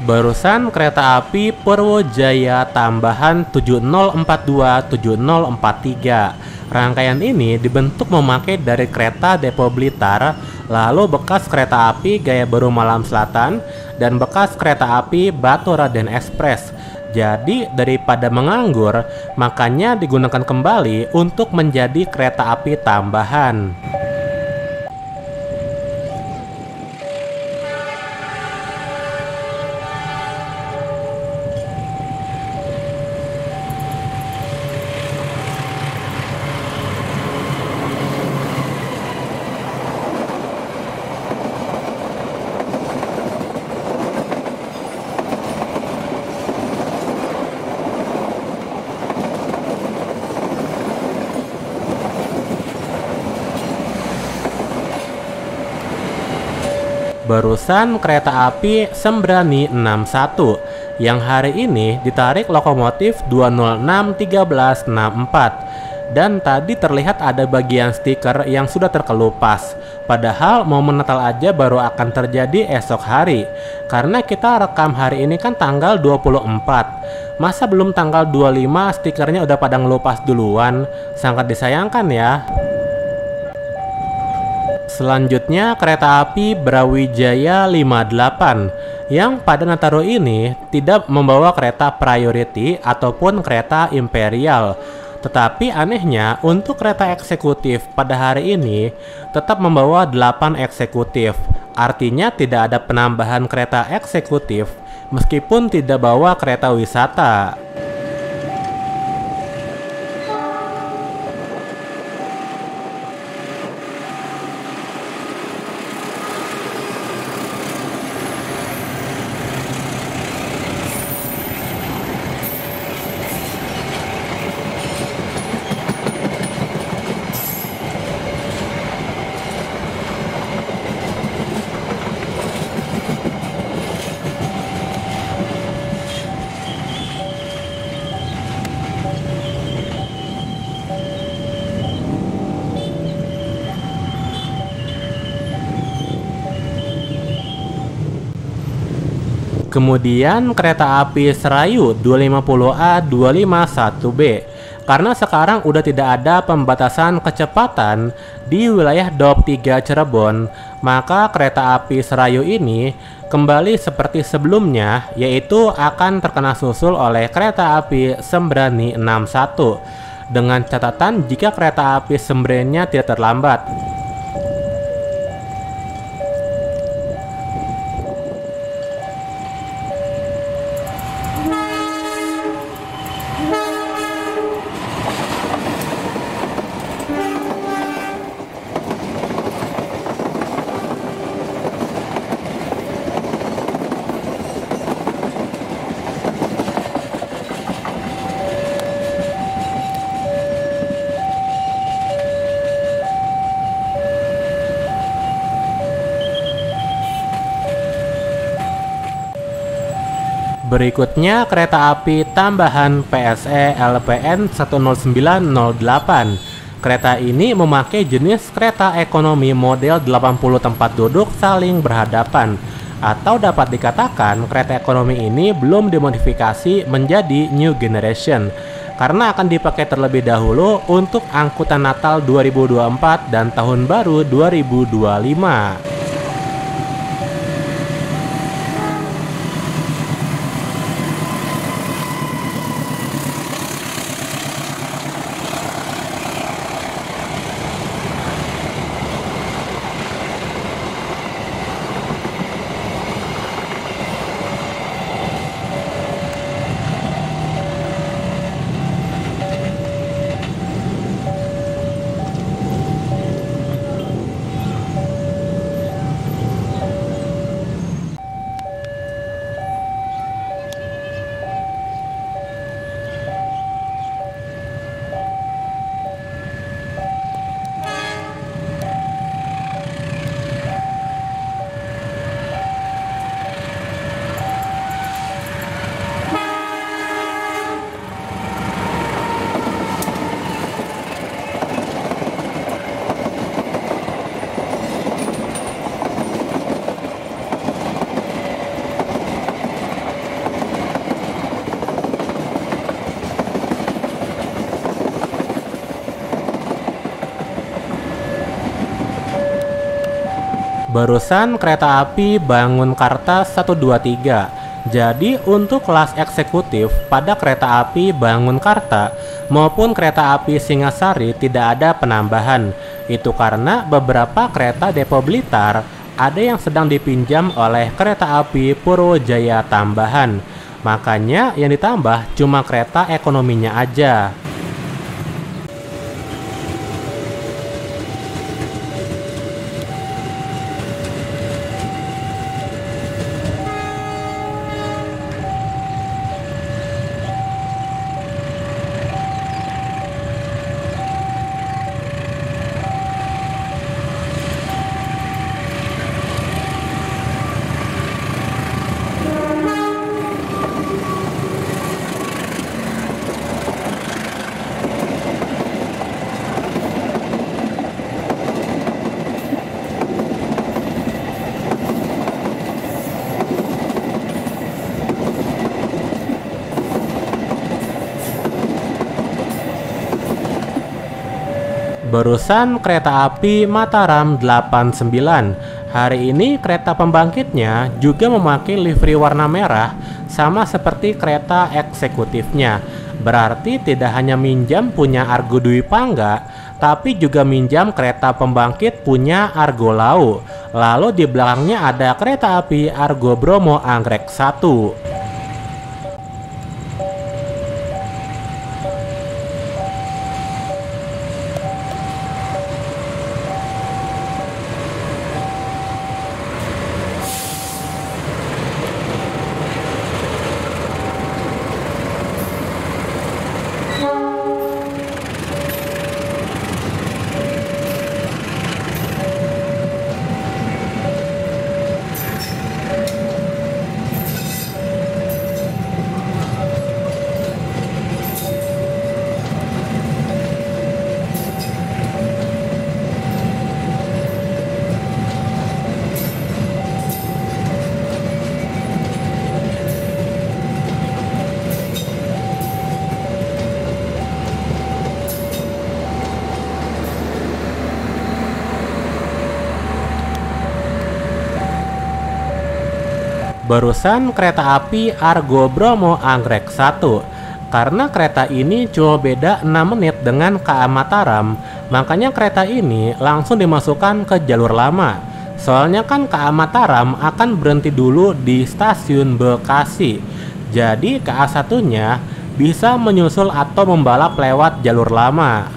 Barusan kereta api Purwojaya tambahan 7042-7043. Rangkaian ini dibentuk memakai dari kereta Depo Blitar, lalu bekas kereta api Gaya Baru Malam Selatan, dan bekas kereta api Batu Raden Express. Jadi daripada menganggur, makanya digunakan kembali untuk menjadi kereta api tambahan. Barusan kereta api Sembrani 61 yang hari ini ditarik lokomotif 206-1364. Dan tadi terlihat ada bagian stiker yang sudah terkelupas. Padahal momen Natal aja baru akan terjadi esok hari. Karena kita rekam hari ini kan tanggal 24. Masa belum tanggal 25 stikernya udah pada ngelupas duluan? Sangat disayangkan ya. Selanjutnya kereta api Brawijaya 58 yang pada Nataru ini tidak membawa kereta priority ataupun kereta imperial. Tetapi anehnya untuk kereta eksekutif pada hari ini tetap membawa 8 eksekutif. Artinya tidak ada penambahan kereta eksekutif meskipun tidak bawa kereta wisata. Kemudian kereta api Serayu 250A 251B. karena sekarang udah tidak ada pembatasan kecepatan di wilayah Daup 3 Cirebon, maka kereta api Serayu ini kembali seperti sebelumnya, yaitu akan terkena susul oleh kereta api Sembrani 61 dengan catatan jika kereta api Sembrani tidak terlambat. Berikutnya kereta api tambahan PSE LPN 10908. Kereta ini memakai jenis kereta ekonomi model 80 tempat duduk saling berhadapan, atau dapat dikatakan kereta ekonomi ini belum dimodifikasi menjadi new generation karena akan dipakai terlebih dahulu untuk angkutan Natal 2024 dan Tahun Baru 2025. Barusan kereta api Bangunkarta 123. Jadi untuk kelas eksekutif pada kereta api Bangunkarta maupun kereta api Singasari tidak ada penambahan. Itu karena beberapa kereta Depo Blitar ada yang sedang dipinjam oleh kereta api Purwojaya tambahan. Makanya yang ditambah cuma kereta ekonominya aja. Barusan kereta api Mataram 89. Hari ini kereta pembangkitnya juga memakai livery warna merah sama seperti kereta eksekutifnya. Berarti tidak hanya minjam punya Argo Dwi Pangga, tapi juga minjam kereta pembangkit punya Argo Lau. Lalu di belakangnya ada kereta api Argo Bromo Anggrek 1. Barusan kereta api Argo Bromo Anggrek 1. Karena kereta ini cuma beda 6 menit dengan KA Mataram, makanya kereta ini langsung dimasukkan ke jalur lama. Soalnya kan KA Mataram akan berhenti dulu di stasiun Bekasi. Jadi KA satunya bisa menyusul atau membalap lewat jalur lama.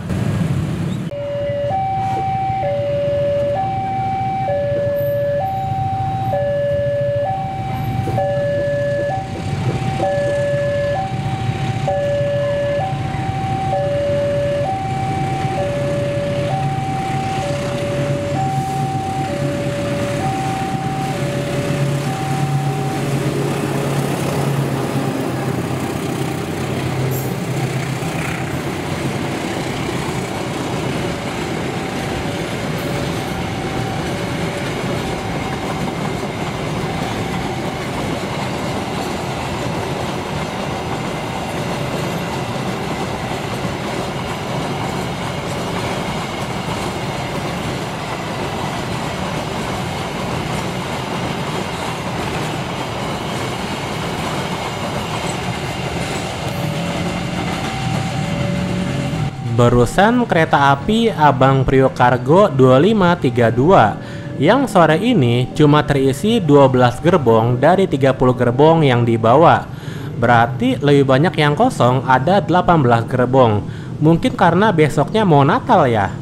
Barusan kereta api Abang Priok Cargo 2532 yang sore ini cuma terisi 12 gerbong dari 30 gerbong yang dibawa. Berarti lebih banyak yang kosong, ada 18 gerbong. Mungkin karena besoknya mau Natal ya.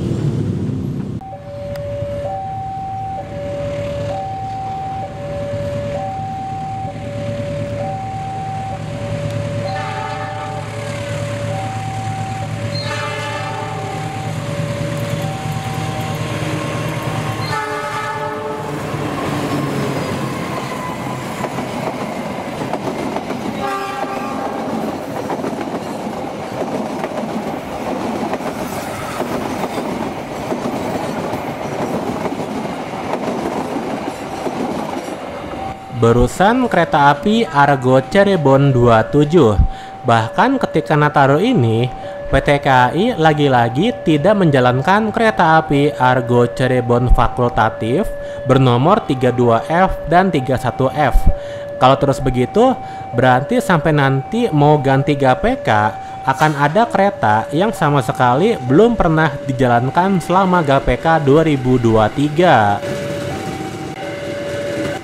Barusan kereta api Argo Cirebon 27. Bahkan ketika Nataru ini, PT KAI lagi-lagi tidak menjalankan kereta api Argo Cirebon fakultatif bernomor 32F dan 31F. Kalau terus begitu, berarti sampai nanti mau ganti GPK akan ada kereta yang sama sekali belum pernah dijalankan selama GPK 2023.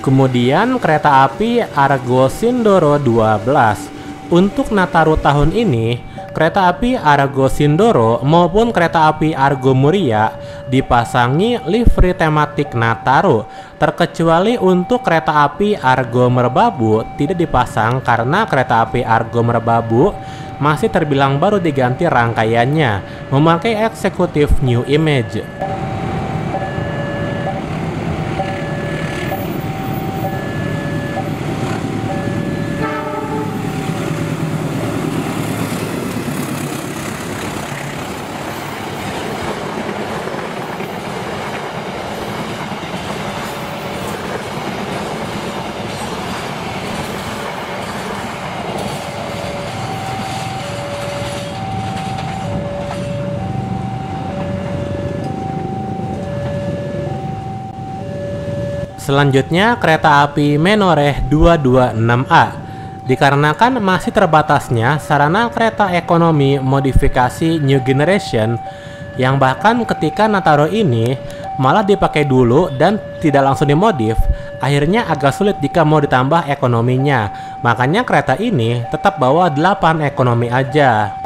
Kemudian kereta api Argo Sindoro 12. Untuk Nataru tahun ini, kereta api Argo Sindoro maupun kereta api Argo Muria dipasangi livery tematik Nataru. Terkecuali untuk kereta api Argo Merbabu tidak dipasang karena kereta api Argo Merbabu masih terbilang baru diganti rangkaiannya, memakai eksekutif New Image. Selanjutnya kereta api Menoreh 226A. Dikarenakan masih terbatasnya sarana kereta ekonomi modifikasi New Generation yang bahkan ketika Nataru ini malah dipakai dulu dan tidak langsung dimodif, akhirnya agak sulit jika mau ditambah ekonominya. Makanya kereta ini tetap bawa 8 ekonomi aja.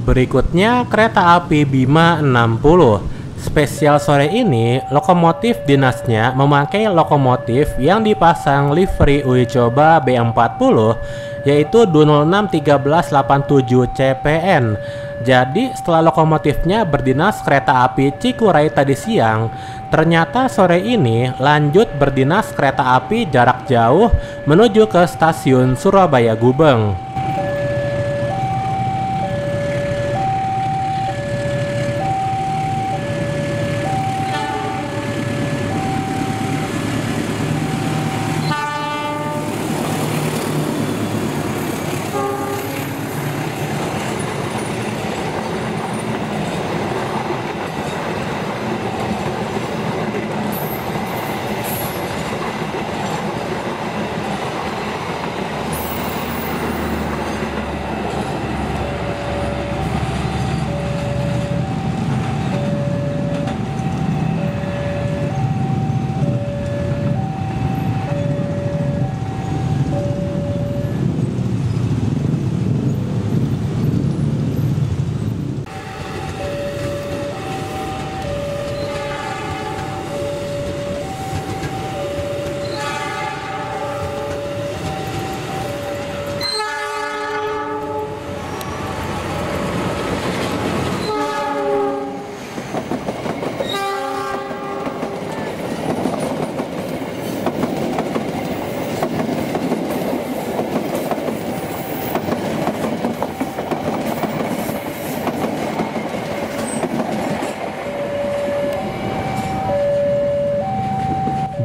Berikutnya kereta api Bima 60. Spesial sore ini, lokomotif dinasnya memakai lokomotif yang dipasang livery uji coba B40, yaitu 206-1387 CPN. Jadi setelah lokomotifnya berdinas kereta api Cikuray tadi siang, ternyata sore ini lanjut berdinas kereta api jarak jauh menuju ke stasiun Surabaya Gubeng.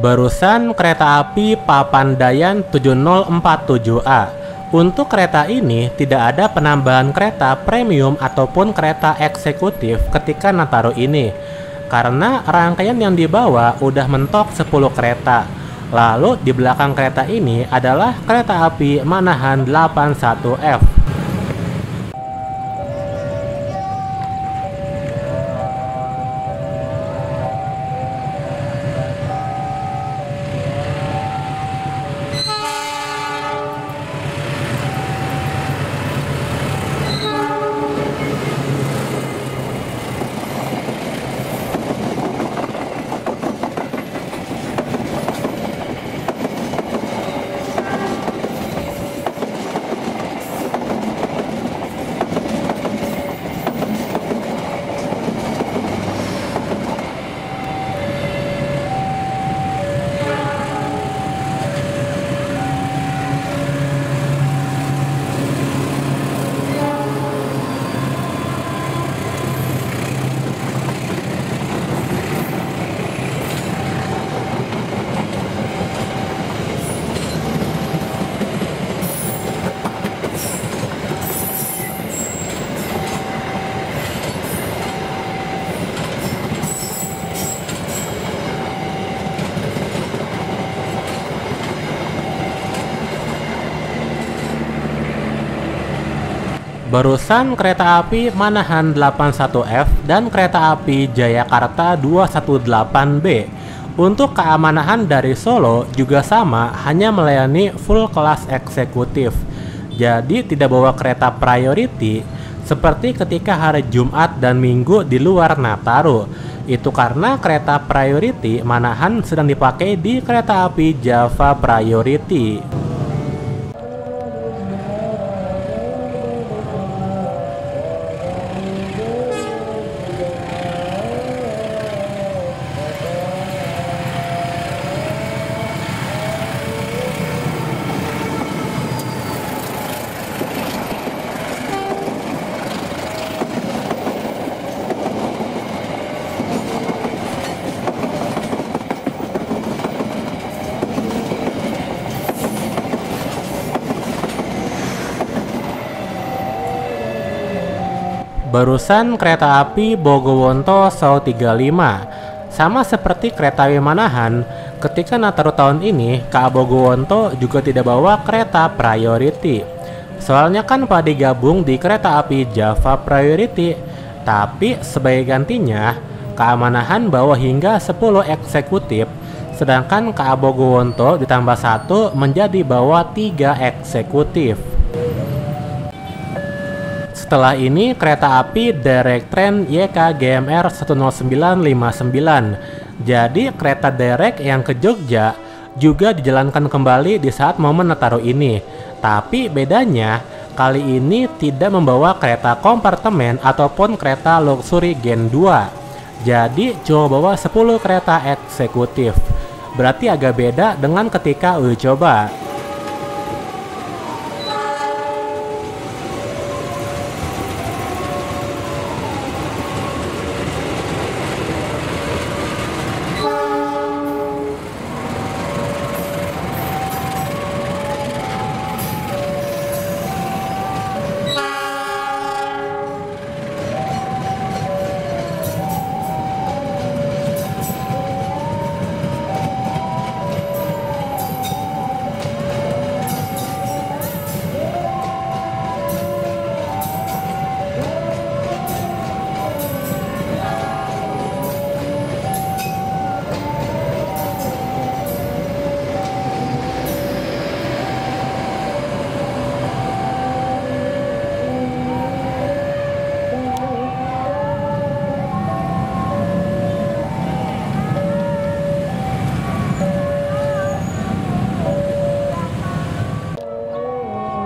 Barusan kereta api Papandayan 7047A. Untuk kereta ini tidak ada penambahan kereta premium ataupun kereta eksekutif ketika Nataru ini, karena rangkaian yang dibawa udah mentok 10 kereta. Lalu di belakang kereta ini adalah kereta api Manahan 81F. Barusan kereta api Manahan 81F dan kereta api Jayakarta 218B. Untuk keamanan dari Solo juga sama, hanya melayani full kelas eksekutif. Jadi tidak bawa kereta priority seperti ketika hari Jumat dan Minggu di luar Nataru. Itu karena kereta priority Manahan sedang dipakai di kereta api Java Priority. Barusan kereta api Bogowonto Sau 35. Sama seperti kereta api Manahan, ketika Nataru tahun ini, KA Bogowonto juga tidak bawa kereta priority. Soalnya kan pada digabung di kereta api Java Priority. Tapi sebagai gantinya, KA Manahan bawa hingga 10 eksekutif, sedangkan KA Bogowonto ditambah 1 menjadi bawa 3 eksekutif. Setelah ini kereta api Direct Train YK GMR 10959. Jadi kereta direct yang ke Jogja juga dijalankan kembali di saat momen Nataru ini. Tapi bedanya kali ini tidak membawa kereta kompartemen ataupun kereta luxury Gen 2. Jadi cuma bawa 10 kereta eksekutif. Berarti agak beda dengan ketika uji coba.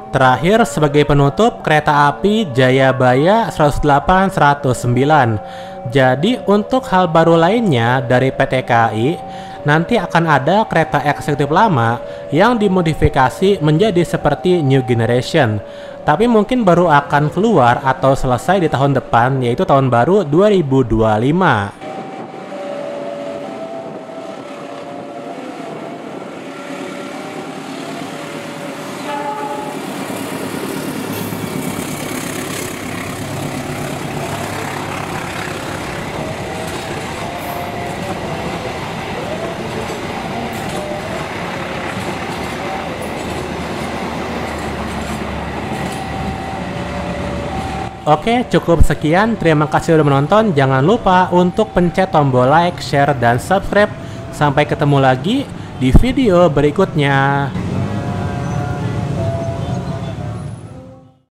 Terakhir sebagai penutup kereta api Jayabaya 108-109. Jadi untuk hal baru lainnya dari PT KAI, nanti akan ada kereta eksekutif lama yang dimodifikasi menjadi seperti New Generation. Tapi mungkin baru akan keluar atau selesai di tahun depan, yaitu tahun baru 2025. Oke, cukup sekian. Terima kasih sudah menonton. Jangan lupa untuk pencet tombol like, share, dan subscribe. Sampai ketemu lagi di video berikutnya.